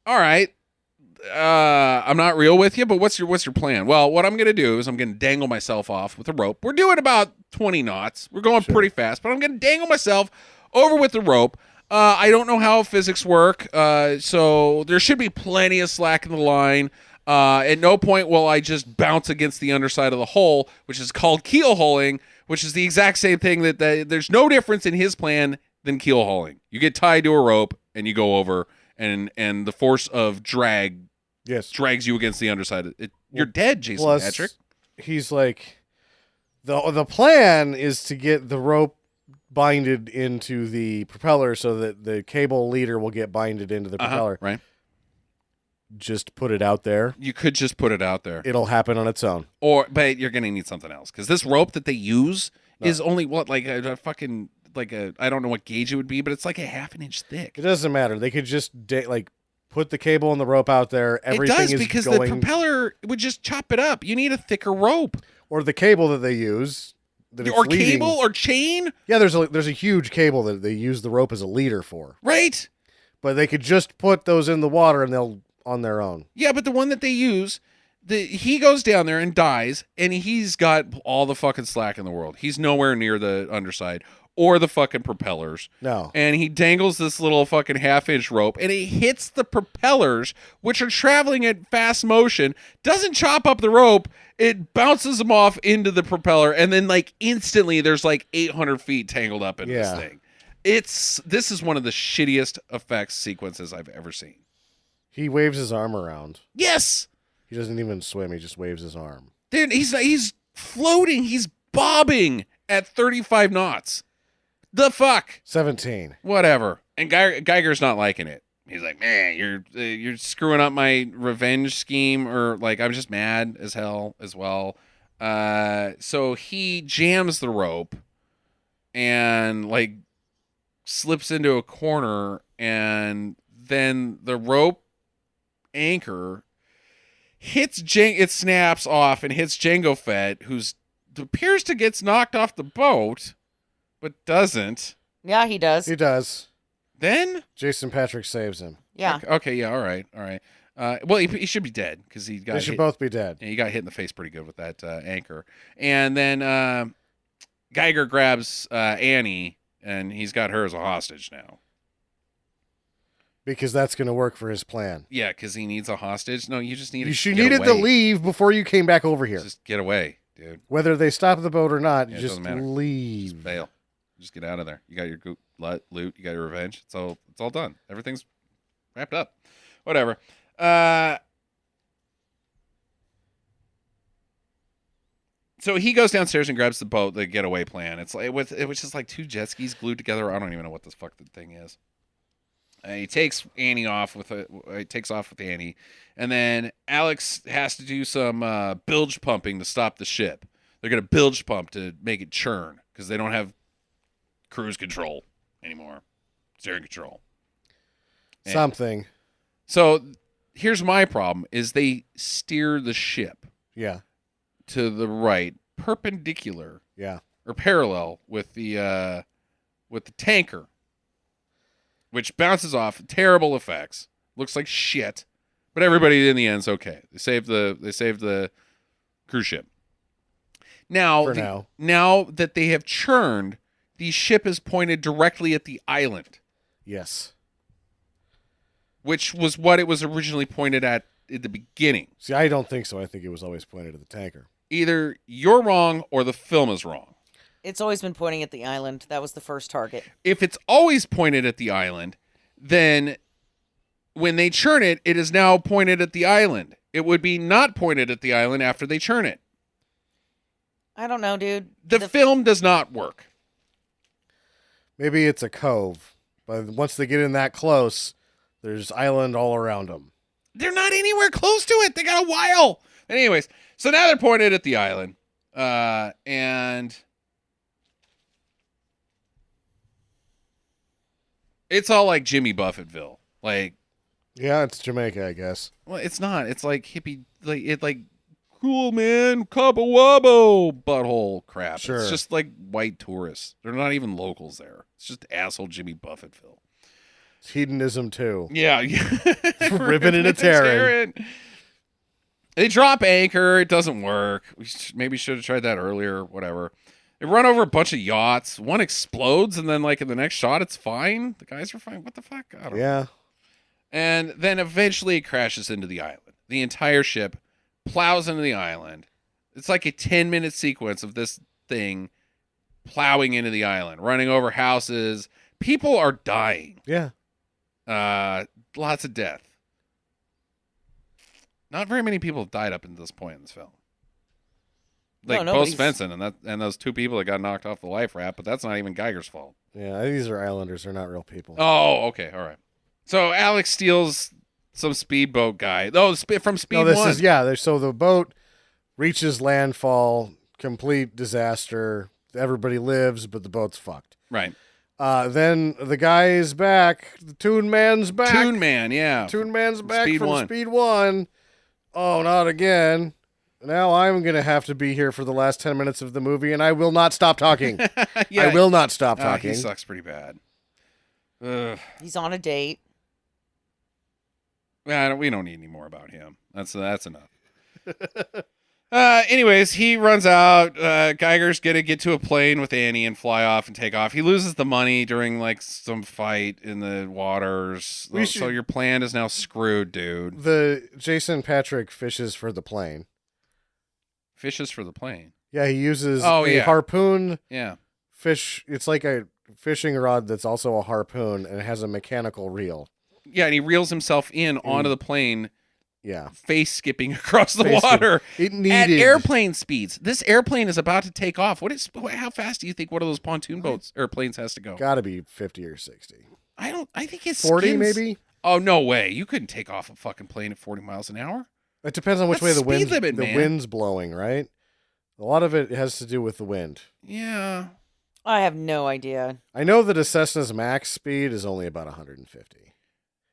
All right. I'm not real with you, but what's your plan? Well, what I'm going to do is I'm going to dangle myself off with a rope. We're doing about 20 knots. We're going pretty fast, but I'm going to dangle myself over with the rope. I don't know how physics work, so there should be plenty of slack in the line. At no point will I just bounce against the underside of the hull, which is called keel hauling, which is the exact same thing that there's no difference in his plan than keel hauling. You get tied to a rope and you go over, and the force of drag drags you against the underside. You're dead, Jason Plus, Patrick. He's like, the plan is to get the rope binded into the propeller so that the cable leader will get binded into the propeller. Right. Just put it out there. You could just put it out there. It'll happen on its own. But you're going to need something else, because this rope that they use is only like a fucking, like I don't know what gauge it would be, but it's like a half an inch thick. It doesn't matter. They could just put the cable and the rope out there. Everything it does, is because going, the propeller would just chop it up. You need a thicker rope. or the cable that they use. Or cable or chain. Yeah, there's a huge cable that they use the rope as a leader for. Right. But they could just put those in the water and they'll on their own. Yeah, but the one that they use, he goes down there and dies, and he's got all the fucking slack in the world. He's nowhere near the underside or the fucking propellers. No. And he dangles this little fucking half-inch rope, and it hits the propellers, which are traveling at fast motion, doesn't chop up the rope, it bounces them off into the propeller, and then, like, instantly there's, like, 800 feet tangled up in this thing. This is one of the shittiest effects sequences I've ever seen. He waves his arm around. Yes! He doesn't even swim. He just waves his arm. Dude, he's floating. He's bobbing at 35 knots. The fuck? 17. Whatever. And Geiger's not liking it. He's like, man, you're screwing up my revenge scheme, or like I'm just mad as hell as well. So he jams the rope and like slips into a corner, and then the rope anchor hits it snaps off and hits Jango Fett, who's appears to gets knocked off the boat, but doesn't. Yeah, he does. He does. Then Jason Patrick saves him. Yeah. Okay. Yeah. All right. Well, he should be dead because he got. They should hit. both be dead. Yeah, he got hit in the face pretty good with that anchor, and then Geiger grabs Annie, and he's got her as a hostage now. Because that's going to work for his plan. Yeah, because he needs a hostage. No, you just need. You needed to leave before you came back over here. Just get away, dude. Whether they stop the boat or not, Yeah, just leave. Just bail. Just get out of there. You got your loot. You got your revenge. It's all done. Everything's wrapped up. Whatever. So he goes downstairs and grabs the boat, the getaway plan. It was just like two jet skis glued together. I don't even know what the fuck the thing is. He takes Annie off with he takes off with Annie, and then Alex has to do some bilge pumping to stop the ship. They're gonna bilge pump to make it churn because they don't have cruise control anymore, steering control. And Something. so here's my problem: is they steer the ship Yeah. to the right, perpendicular Yeah. or parallel with the tanker, which bounces off. Terrible effects. Looks like shit, but everybody in the end's okay. They saved the cruise ship. Now, now that they have churned, the ship is pointed directly at the island, Yes. which was what it was originally pointed at the beginning. See, I don't think so. I think it was always pointed at the tanker. Either you're wrong or the film is wrong. It's always been pointing at the island. That was the first target. If it's always pointed at the island, then when they churn it, it is now pointed at the island. It would be not pointed at the island after they churn it. I don't know, dude. The film does not work. Maybe it's a cove, but once they get in that close, there's island all around them. They're not anywhere close to it. They got a while. Anyways, so now they're pointed at the island. And it's all like Jimmy Buffettville. Like, Yeah, it's Jamaica, I guess. well, it's not. It's like hippie, like cool, man, Cabo Wabo butthole crap. Sure. It's just like white tourists. They're not even locals there. It's just asshole Jimmy Buffettville. It's hedonism too. Yeah. Ripping and a tearing. They drop anchor. It doesn't work. We maybe should have tried that earlier. Whatever. They run over a bunch of yachts. One explodes, and then like in the next shot, it's fine. The guys are fine. What the fuck? I don't know. Yeah. And then eventually it crashes into the island. The entire ship plows into the island. It's like a 10-minute sequence of this thing plowing into the island, running over houses. People are dying. Yeah. Lots of death. Not very many people have died up until this point in this film. Like No, post nobody's- Svensson and those two people that got knocked off the life raft, but that's not even Geiger's fault. Yeah. These are islanders. They're not real people. Oh, okay, all right. So Alex steals some speedboat guy. Oh, from Speed No, this 1. is so the boat reaches landfall, complete disaster. Everybody lives, but the boat's fucked. Right. Then the guy is back. The Toon Man's back. Toon Man, yeah. Toon Man's back Speed from 1. Speed 1. Oh, not again. Now I'm going to have to be here for the last 10 minutes of the movie, and I will not stop talking. Yeah. I will not stop talking. He sucks pretty bad. Ugh. He's on a date. Yeah, we don't need any more about him. That's enough. Anyways, he runs out. Geiger's gonna get to a plane with Annie and fly off and take off. He loses the money during like some fight in the waters. So your plan is now screwed, dude. The Jason Patrick fishes for the plane. Fishes for the plane. Yeah, he uses Oh, a yeah. harpoon Yeah. fish. It's like a fishing rod that's also a harpoon and it has a mechanical reel. Yeah, and he reels himself in onto the plane, Yeah. face skipping across the Face water It at needed airplane speeds. This airplane is about to take off. How fast do you think one of those pontoon boats airplanes has to go? Gotta be 50 or 60. I think it's 40 maybe? Oh, no way. You couldn't take off a fucking plane at 40 miles an hour. It depends on which That's way the speed limit, man. wind's blowing, right? A lot of it has to do with the wind. Yeah. I have no idea. I know that a Cessna's max speed is only about 150.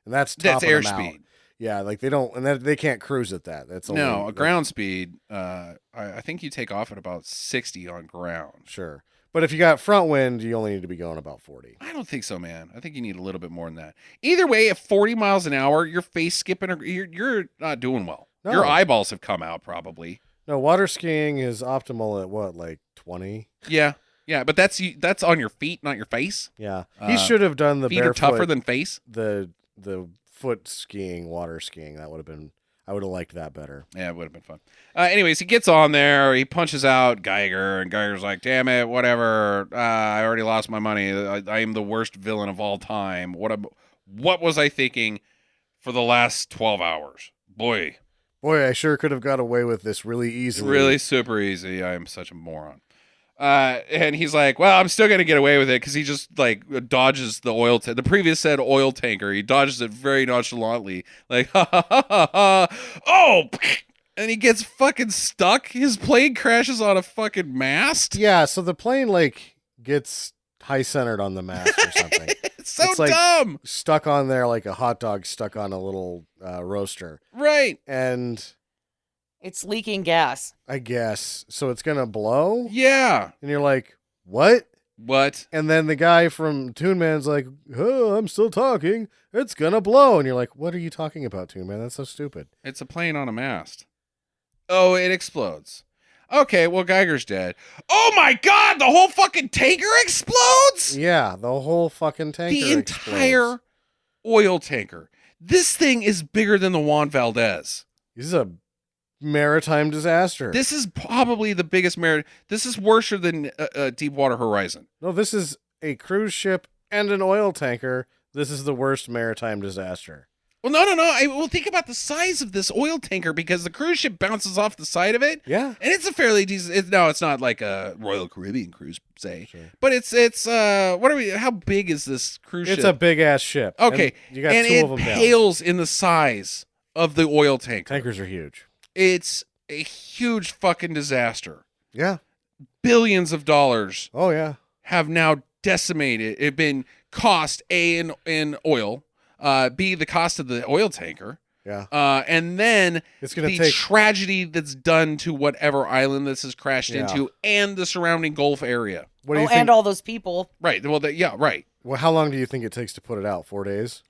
And that's That's topping them out. airspeed. Yeah, like they can't cruise at that. That's only, No, a ground speed, I think you take off at about 60 on ground. Sure. But if you got front wind, you only need to be going about 40. I don't think so, man. I think you need a little bit more than that. Either way, at 40 miles an hour, you're face skipping, or you're not doing well. No. Your eyeballs have come out probably. No, water skiing is optimal at what, like 20? Yeah. Yeah, but that's on your feet, not your face. Yeah. He should have done the Feet barefoot, are tougher than face. the foot skiing, water skiing. That would have been, I would have liked that better. Yeah, it would have been fun. Anyways, he gets on there. He punches out Geiger, and Geiger's like, damn it, whatever. I already lost my money. I am the worst villain of all time. What was I thinking for the last 12 hours? Boy, I sure could have got away with this really easily. really super easy. I am such a moron. And he's like, well, I'm still going to get away with it because he just like dodges the oil. The previous said oil tanker. He dodges it very nonchalantly. Like, ha ha ha ha ha. Oh, and he gets fucking stuck. His plane crashes on a fucking mast. Yeah, so the plane like gets high centered on the mast or something. It's so It's like dumb. stuck on there like a hot dog stuck on a little roaster. Right. And It's leaking gas. I guess so it's gonna blow. Yeah. And you're like, what? What? And then the guy from Toon Man's like, oh, I'm still talking. It's gonna blow. And you're like, what are you talking about, Toon Man? That's so stupid. It's a plane on a mast. Oh, it explodes. Okay, well, Geiger's dead. Oh my God, the whole fucking tanker explodes? Yeah, the whole fucking tanker. The entire explodes. oil tanker. This thing is bigger than the Juan Valdez. This is a maritime disaster. This is probably the biggest This is worse than Deepwater Horizon. No, this is a cruise ship and an oil tanker. This is the worst maritime disaster. Well, no. Well, think about the size of this oil tanker because the cruise ship bounces off the side of it. Yeah. And it's a fairly decent. No, it's not like a Royal Caribbean cruise, say. Sure. But it's what are we? How big is this cruise ship? It's a big ass ship. Okay, And you got and two it of them down. pales in the size of the oil tanker. Tankers are huge. It's a huge fucking disaster. Yeah. Billions of dollars Oh yeah. have now decimated. It been cost in oil, B the cost of the oil tanker, Yeah. and then It's gonna the take. tragedy that's done to whatever island this has crashed Yeah. into and the surrounding Gulf area. What do you think? And all those people. Right. Well, yeah. Right. Well, how long do you think it takes to put it out? 4 days.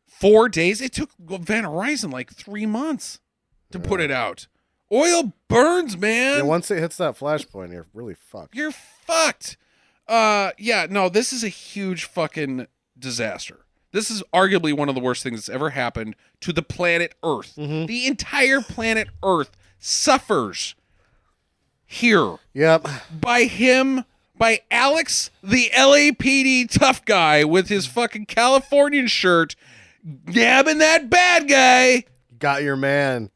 4 days. It took Van Horizon like 3 months to put it out. Oil burns, man. Yeah. Once it hits that flashpoint, you're really fucked. You're fucked. Yeah, no, this is a huge fucking disaster. This is arguably one of the worst things that's ever happened to the planet Earth. Mm-hmm. The entire planet Earth suffers here Yep. by Alex, the LAPD tough guy with his fucking Californian shirt, nabbing that bad guy. Got your man.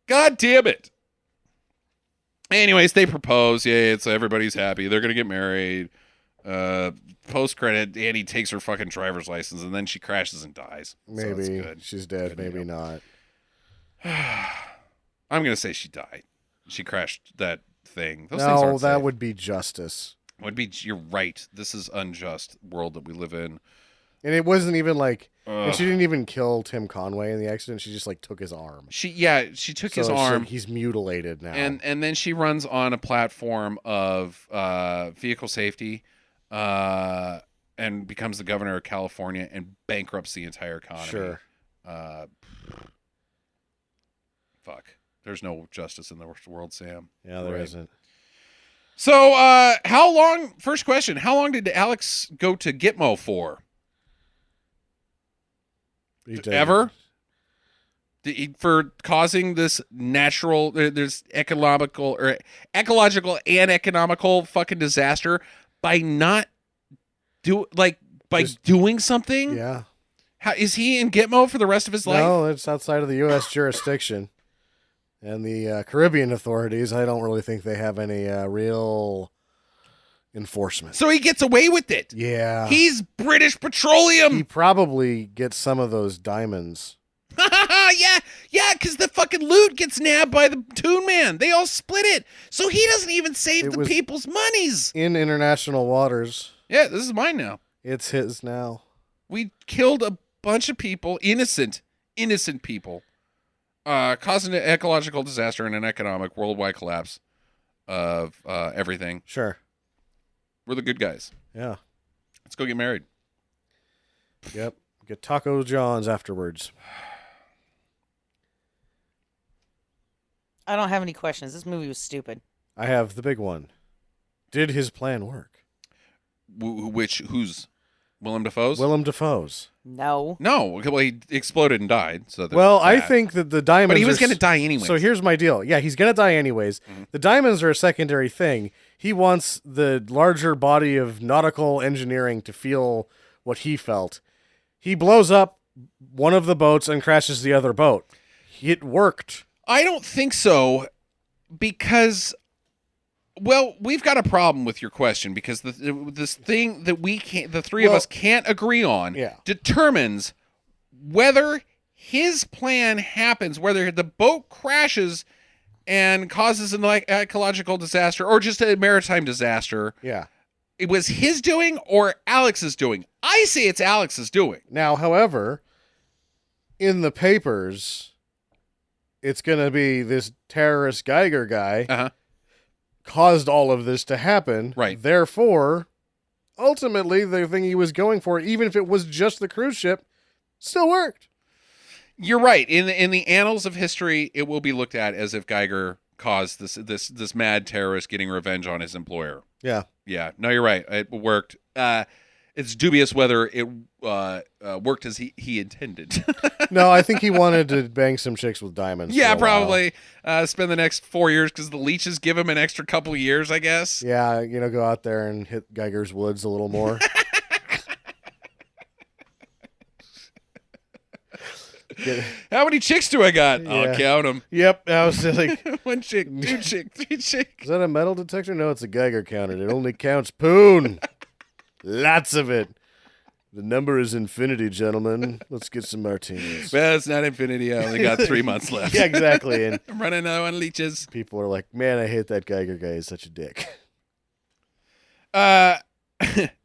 God damn it. Anyways, they propose. Yeah, it's everybody's happy. They're gonna get married. Post credit, Annie takes her fucking driver's license and then she crashes and dies. So Maybe that's good. she's dead. Good Maybe deal. not. I'm gonna say she died. She crashed that thing. Those things No, aren't that safe. would be justice. Would be. You're right. This is unjust world that we live in. And it wasn't even like. And Ugh. she didn't even kill Tim Conway in the accident. She just like took his arm. She took his So it's arm. like he's mutilated now. And then she runs on a platform of vehicle safety and becomes the governor of California and bankrupts the entire economy. Sure. Fuck. There's no justice in the world, Sam. Yeah, there Right. not So, how long? First question: how long did Alex go to Gitmo for? Ever? For causing this natural, there's ecological and economical fucking disaster by not doing something. Yeah. How is he in Gitmo for the rest of his life? No, it's outside of the U.S. jurisdiction. And the Caribbean authorities, I don't really think they have any real enforcement. So he gets away with it. Yeah. He's British He Petroleum. probably gets some of those diamonds. yeah, because the fucking loot gets nabbed by the Toon Man. They all split it. So he doesn't even save It the was- people's monies. In international waters, Yeah, this is mine now. it's his now. We killed a bunch of people, innocent people, causing an ecological disaster and an economic worldwide collapse of everything. Sure. We're the good guys. Yeah. Let's go get married. Yep. Get Taco John's afterwards. I don't have any questions. This movie was stupid. I have the big one. Did his plan work? Who's Willem Dafoe's? Willem Dafoe's. No. No, well, he exploded and died. So Well, I that. think that the diamonds. but he was are going to die anyway. So here's my deal. Yeah, he's going to die anyways. Mhm. The diamonds are a secondary thing. He wants the larger body of nautical engineering to feel what he felt. He blows up one of the boats and crashes the other boat. It worked. I don't think so, because Well, we've got a problem with your question because this thing that the three of us can't agree on, determines whether his plan happens, whether the boat crashes and causes an ecological disaster or just a maritime disaster. Yeah. It was his doing or Alex's doing. I say it's Alex's doing. Now, however, in the papers, it's going to be this terrorist Geiger guy caused all of this to happen. Right. Therefore, ultimately, the thing he was going for, even if it was just the cruise ship, still worked. You're right. In the annals of history, it will be looked at as if Geiger caused this mad terrorist getting revenge on his employer. Yeah. Yeah. No, you're right. It worked. It's dubious whether it worked as he intended. No, I think he wanted to bang some chicks with diamonds. Yeah, for a while. probably. Spend the next 4 years because the leeches give him an extra couple years, I guess. Yeah, go out there and hit Geiger's Woods a little more. How many chicks do I got? Yeah. I'll count them. Yep, I was like, One chick, two chick, three chick. is that a metal detector? No, it's a Geiger counter. It only counts poon. Lots of it. The number is infinity, gentlemen. Let's get some martinis. Well, it's not infinity. I only got 3 months left. Yeah, exactly. And I'm running out on leeches. people are like, man, I hate that Geiger guy. He's such a dick.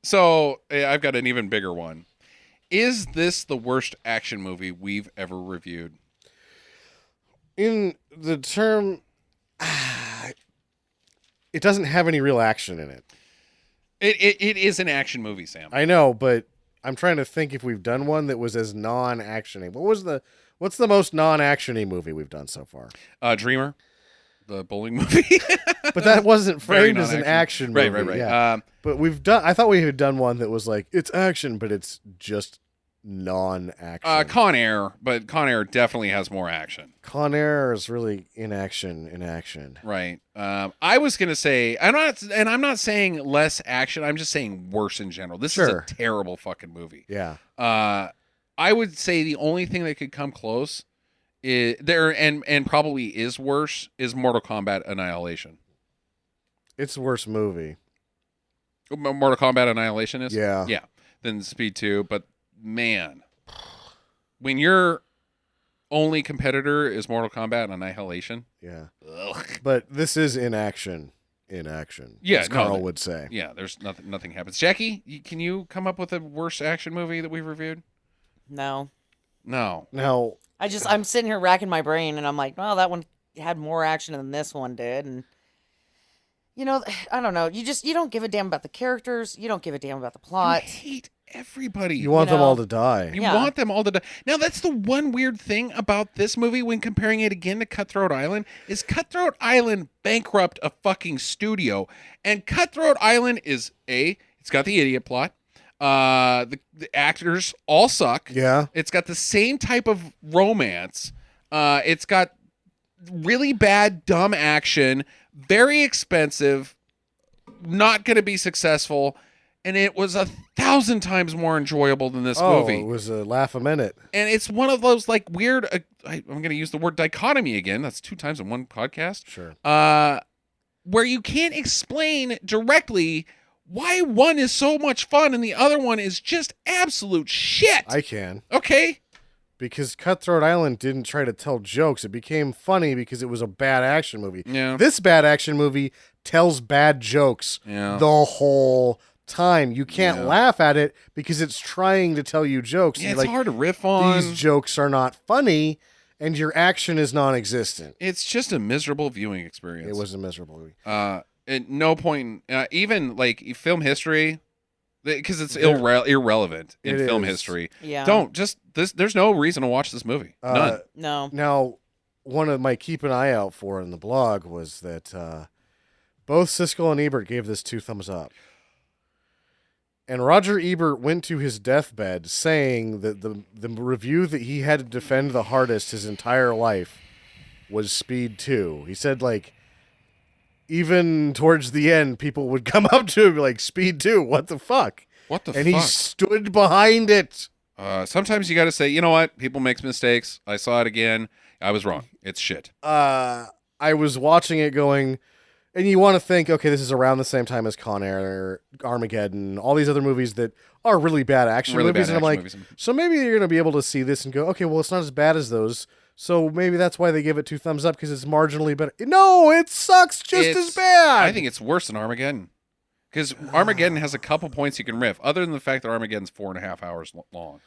So I've got an even bigger one. Is this the worst action movie we've ever reviewed? In the term, it doesn't have any real action in it. It is an action movie, Sam. I know, but I'm trying to think if we've done one that was as non-actiony. What's the most non-actiony movie we've done so far? Dreamer, the bowling movie. But that wasn't Very framed as an action non-action. movie. Right. Yeah. But I thought we had done one that was like, it's action, but it's just non-action. Con Air, but Con Air definitely has more action. Con Air is really in action. Right. I was gonna say I'm not saying less action. I'm just saying worse in general. This is a terrible fucking movie. Yeah. I would say the only thing that could come close is and probably is worse is Mortal Kombat Annihilation. It's the worst movie. Mortal Kombat Annihilation is? Yeah. Yeah. Than Speed 2, but man, when your only competitor is Mortal Kombat Annihilation. Yeah. Ugh. But this is in action. Yeah, as Carl would say. Yeah, there's nothing happens. Jackie, can you come up with a worst action movie that we've reviewed? No. No. Now, I'm sitting here racking my brain, and I'm like, well, that one had more action than this one did, and I don't know. You don't give a damn about the characters. You don't give a damn about the plot. You hate everybody. you want them all to die. You want them all to die. Now, that's the one weird thing about this movie when comparing it again to Cutthroat Island is Cutthroat Island bankrupt a fucking studio. And Cutthroat Island is it's got the idiot plot. The actors all suck. Yeah. It's got the same type of romance. It's got really bad, dumb action, very expensive, not going to be successful. And it was 1,000 times more enjoyable than this movie. It was a laugh a minute. And it's one of those like weird, I'm going to use the word dichotomy again. That's 2 times in one podcast. Sure. Where you can't explain directly why one is so much fun and the other one is just absolute shit. I can. Okay. Because Cutthroat Island didn't try to tell jokes. It became funny because it was a bad action movie. Yeah. This bad action movie tells bad jokes the whole time. You can't laugh at it because it's trying to tell you jokes. Yeah, it's hard to riff on. These jokes are not funny, and your action is non-existent. It's just a miserable viewing experience. It was a miserable movie. At no point, even like film history, because it's irrelevant in film history. Yeah. There's no reason to watch this movie. None. No. Now, one of my keep an eye out for in the blog was that both Siskel and Ebert gave this 2 thumbs up. And Roger Ebert went to his deathbed saying that the review that he had to defend the hardest his entire life was Speed 2. He said, like, even towards the end, people would come up to him and be like, Speed 2, what the fuck? What the fuck? And he stood behind it. Sometimes you got to say, you know what? People make mistakes. I saw it again. I was wrong. It's shit. I was watching it going, And you want to think, okay, this is around the same time as Con Air, Armageddon, all these other movies that are really bad action Really movies. bad And I'm action like, movies. so maybe you're going to be able to see this and go, okay, well, it's not as bad as those. So maybe that's why they give it 2 thumbs up, because it's marginally better. No, it sucks just as bad. I think it's worse than Armageddon. Because Armageddon has a couple points you can riff, other than the fact that Armageddon's 4.5 hours long.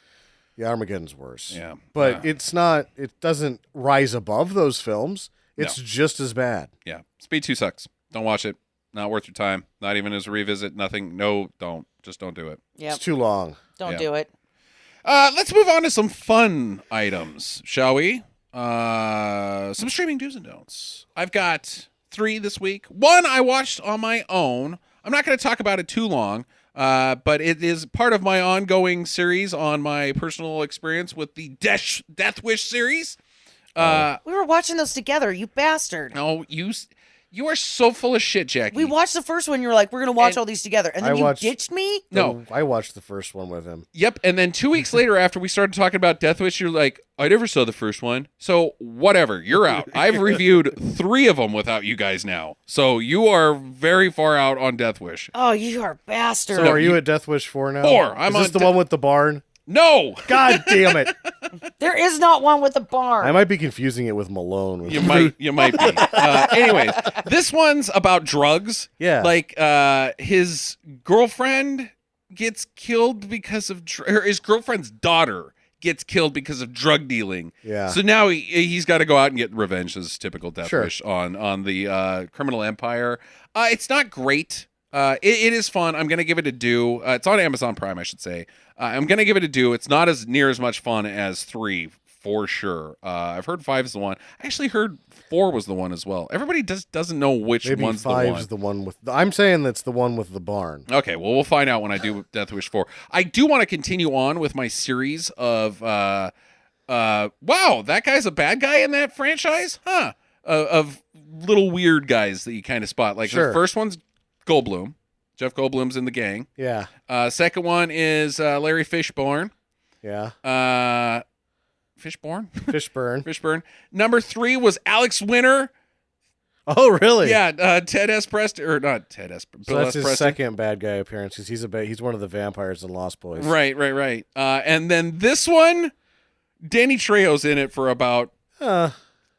Yeah, Armageddon's worse. Yeah. But it's not, it doesn't rise above those films. It's just as bad. Yeah. Speed 2 sucks. Don't watch it. Not worth your time. Not even as a revisit. Nothing. No, don't. Just don't do it. Yep. It's too long. Don't Yeah. do it. Let's move on to some fun items, shall we? Some streaming do's and don'ts. I've got 3 this week. One I watched on my own. I'm not going to talk about it too long, but it is part of my ongoing series on my personal experience with the Death Wish series. We were watching those together, you bastard. No, you are so full of shit, Jackie. We watched the first one. You were like, we're going to watch all these together. And then I you watched- ditched me? No. I watched the first one with him. Yep, and then 2 weeks later, after we started talking about Death Wish, you're like, I never saw the first one. So whatever, you're out. I've reviewed 3 of them without you guys now. So you are very far out on Death Wish. Oh, you are a bastard. So are you at Death Wish 4 now? 4. I'm Is this on the one with the barn? No, God damn it. There is not one with a barn. I might be confusing it with Malone. you might be. Anyways, this one's about drugs. Yeah. Like his girlfriend gets killed because of or his girlfriend's daughter gets killed because of drug dealing. Yeah. So now he's got to go out and get revenge, as typical Death Sure. Wish on the criminal empire. It's not great. It is fun. I'm gonna give it a do. It's on Amazon Prime, I should say. I'm gonna give it a do. It's not as near as much fun as 3 for sure. I've heard 5 is the one. I actually heard 4 was the one as well. Everybody doesn't know which Maybe one's the 5's one. the one with... I'm saying that's the one with the barn. Okay, well, we'll find out when I do Death Wish 4. I do want to continue on with my series of, wow, that guy's a bad guy in that franchise? Huh. Of little weird guys that you kind of spot. Like, Sure. the first one's Goldblum. Jeff Goldblum's in the gang. Yeah. Second one is Larry Fishburne. Yeah. Fishburne? Fishburne. Fishburne. Number 3 was Alex Winter. Oh, really? Yeah, Ted S. Preston, or not Ted S. So Bill that's S. his Preston. second bad guy appearance, because he's one of the vampires in Lost Boys. Right. And then this one, Danny Trejo's in it for about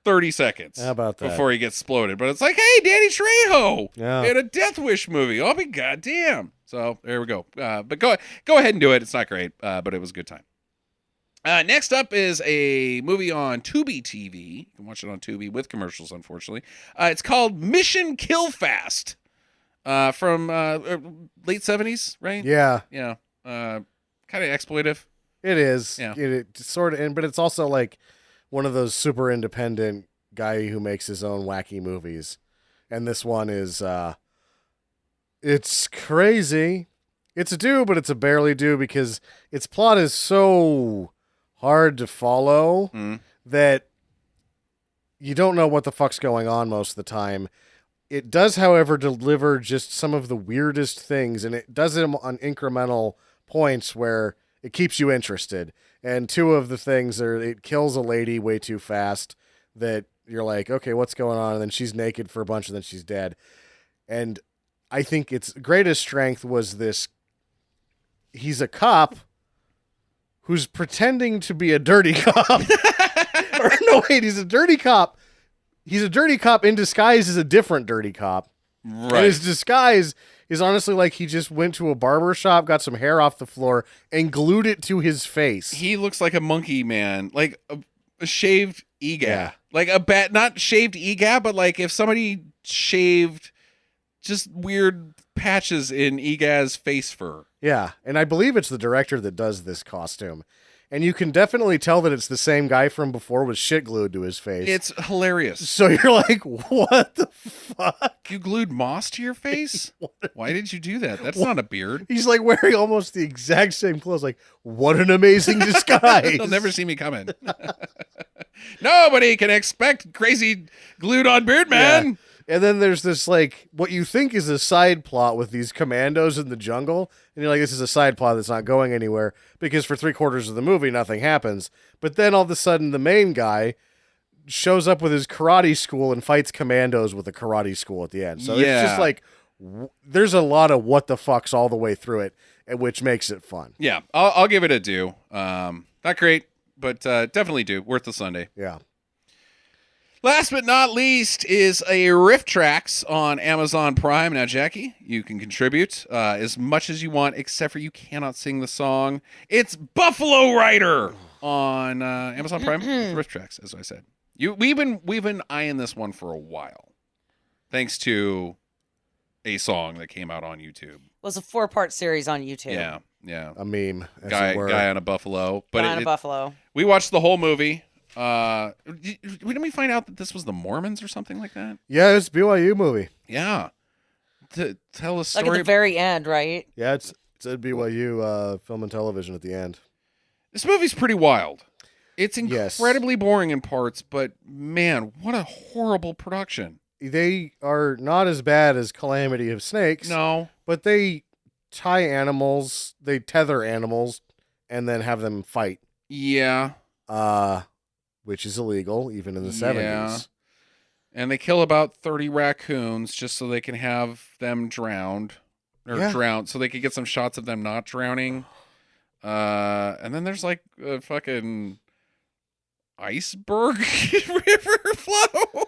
30 seconds. How about that? Before he gets exploded. But it's like, hey, Danny Trejo Yeah. in a Death Wish movie. I'll be goddamn. So there we go. But go ahead and do it. It's not great, but it was a good time. Next up is a movie on Tubi TV. You can watch it on Tubi with commercials, unfortunately. It's called Mission Kill Fast from late 70s, right? Yeah, Yeah. Kind of exploitive. it is. Yeah. It sort of, but it's also like one of those super independent guy who makes his own wacky movies. And this one is, it's crazy. It's a do, but it's a barely do, because its plot is so hard to follow that you don't know what the fuck's going on most of the time. It does, however, deliver just some of the weirdest things, and it does them on incremental points where it keeps you interested. And 2 of the things are, it kills a lady way too fast that you're like, okay, what's going on? And then she's naked for a bunch, and then she's dead. And I think its greatest strength was this. He's a cop who's pretending to be a dirty cop. Or no, wait, he's a dirty cop. He's a dirty cop in disguise as a different dirty cop. Right. And his disguise is honestly like he just went to a barber shop, got some hair off the floor, and glued it to his face. He looks like a monkey man, like a shaved EGAD. Yeah. Like not shaved EGAD, but like if somebody shaved just weird patches in EGAD's face fur. Yeah, and I believe it's the director that does this costume. And you can definitely tell that it's the same guy from before with shit glued to his face. It's hilarious. So you're like, what the fuck? You glued moss to your face? Why did you do that? That's not a beard. He's like wearing almost the exact same clothes. Like, what an amazing disguise. They'll never see me coming. Nobody can expect crazy glued on beard man. Yeah. And then there's this, like, what you think is a side plot with these commandos in the jungle. And you're like, this is a side plot that's not going anywhere, because for 3/4 of the movie, nothing happens. But then all of a sudden, the main guy shows up with his karate school and fights commandos with a karate school at the end. So it's just like there's a lot of what the fucks all the way through it, which makes it fun. Yeah, I'll give it a do. Not great, but definitely do. Worth the Sunday. Yeah. Last but not least is a Riff Tracks on Amazon Prime. Now, Jackie, you can contribute as much as you want, except for you cannot sing the song. It's Buffalo Rider on Amazon Prime. Riff Tracks, as I said. We've been eyeing this one for a while, thanks to a song that came out on YouTube. It was a 4-part series on YouTube. Yeah. A meme, as Guy it were. on a buffalo. But Guy on a buffalo. We watched the whole movie. Didn't we find out that this was the Mormons or something like that? Yeah, it's a BYU movie. Yeah. To tell a story. Like at the very end, right? Yeah, it's a BYU film and television at the end. This movie's pretty wild. It's Yes. incredibly boring in parts, but man, what a horrible production. They are not as bad as Calamity of Snakes. No. But they tether animals, and then have them fight. Yeah. Which is illegal, even in the Yeah. 70s. And they kill about 30 raccoons just so they can have them drowned. Drowned, so they could get some shots of them not drowning. And then there's like a fucking iceberg river flow.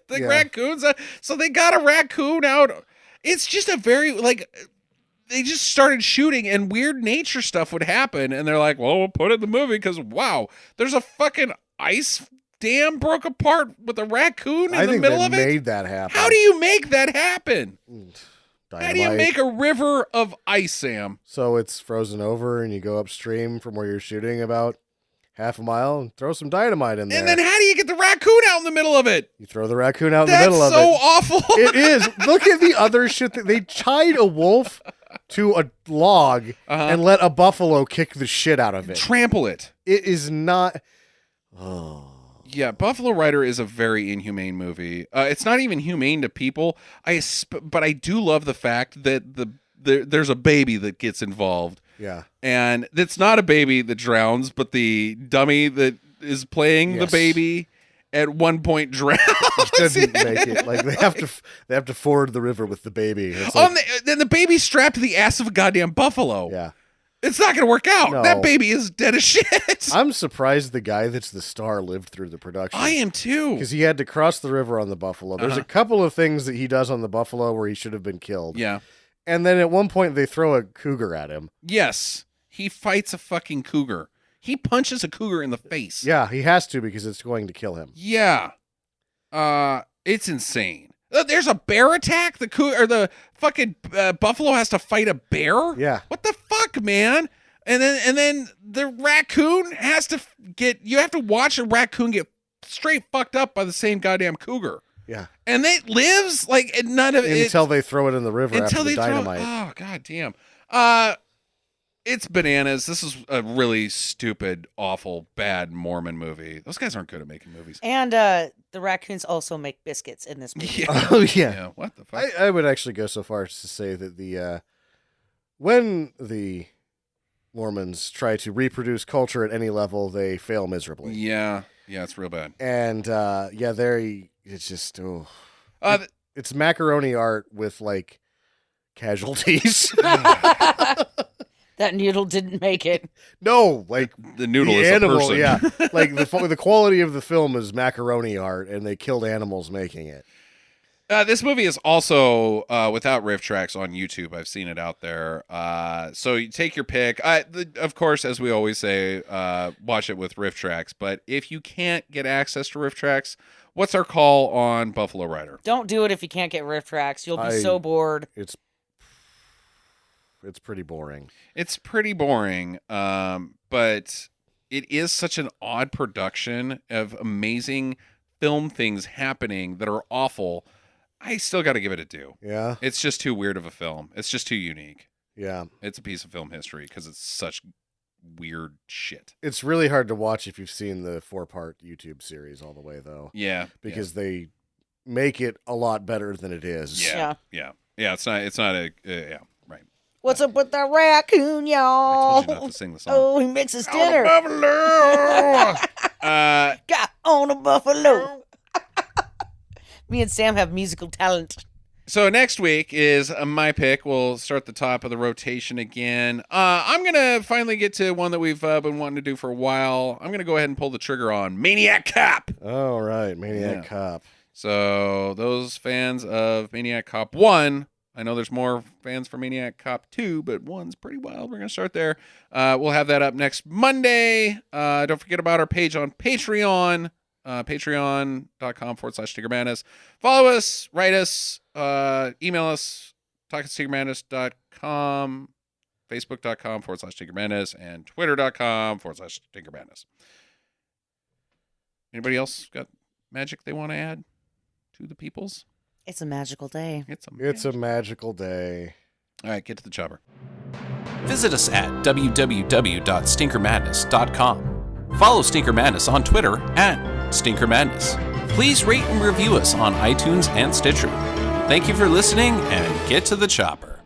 The raccoons. So they got a raccoon out. It's just a very, like, they just started shooting and weird nature stuff would happen. And they're like, well, we'll put it in the movie because, wow, there's a fucking ice dam broke apart with a raccoon in the middle of it. I think they made that happen. How do you make that happen? Dynamite. How do you make a river of ice, Sam? So it's frozen over, and you go upstream from where you're shooting about half a mile and throw some dynamite in there. And then how do you get the raccoon out in the middle of it? You throw the raccoon out in the middle of it. That's so awful. It is. Look at the other shit that they tied a wolf to a log and let a buffalo kick the shit out of it. Trample it. It is not. Oh. Yeah, Buffalo Rider is a very inhumane movie. It's not even humane to people. But I do love the fact that there's a baby that gets involved. Yeah. And it's not a baby that drowns, but the dummy that is playing the baby at one point drowns. Doesn't make it. Like they have to ford the river with the baby. It's like, Then the baby's strapped to the ass of a goddamn buffalo. yeah. It's not going to work out. No. That baby is dead as shit. I'm surprised the guy that's the star lived through the production. I am too. Because he had to cross the river on the buffalo. There's a couple of things that he does on the buffalo where he should have been killed. Yeah. And then at one point they throw a cougar at him. Yes. He fights a fucking cougar. He punches a cougar in the face. Yeah, he has to because it's going to kill him. Yeah. It's insane. There's a bear attack. The fucking buffalo has to fight a bear. Yeah. What the fuck, man? And then the raccoon has to you have to watch a raccoon get straight fucked up by the same goddamn cougar. Yeah. And it lives like none of it until they throw it in the river until after they the dynamite. Oh god damn. It's bananas. This is a really stupid, awful, bad Mormon movie. Those guys aren't good at making movies. And the raccoons also make biscuits in this movie. Yeah. Oh yeah. Yeah. What the fuck? I would actually go so far as to say that when the Mormons try to reproduce culture at any level, they fail miserably. Yeah. Yeah, it's real bad. And it's just it's macaroni art with like casualties. That noodle didn't make it. No, like The noodle the is animal, a person. yeah. Like the quality of the film is macaroni art, and they killed animals making it. This movie is also without riff tracks on YouTube. I've seen it out there. So you take your pick. Of course, as we always say, watch it with riff tracks. But if you can't get access to riff tracks, what's our call on Buffalo Rider? Don't do it if you can't get riff tracks. You'll be so bored. It's pretty boring. It's pretty boring, but it is such an odd production of amazing film things happening that are awful. I still got to give it a do. Yeah. It's just too weird of a film. It's just too unique. Yeah. It's a piece of film history because it's such weird shit. It's really hard to watch if you've seen the 4-part YouTube series all the way, though. Yeah. Because they make it a lot better than it is. Yeah. It's not a, yeah, right. What's up with that raccoon, y'all? I told you not to sing the song. Oh, he makes his dinner. Buffalo! God on a buffalo. Me and Sam have musical talent. So next week is my pick. We'll start the top of the rotation again. I'm going to finally get to one that we've been wanting to do for a while. I'm going to go ahead and pull the trigger on Maniac Cop. All right, Maniac Yeah. Cop. So those fans of Maniac Cop 1, I know there's more fans for Maniac Cop 2, but 1's pretty wild. We're going to start there. We'll have that up next Monday. Don't forget about our page on Patreon, patreon.com/StinkerMadness. Follow us, write us, email us, talkatstinkermadness.com, facebook.com/StinkerMadness, and twitter.com/StinkerMadness. Anybody else got magic they want to add to the peoples? It's a magical day. It's a magical day. All right, get to the chopper. Visit us at www.stinkermadness.com. Follow Stinker Madness on Twitter @Stinker Madness. Please rate and review us on iTunes and Stitcher. Thank you for listening, and get to the chopper.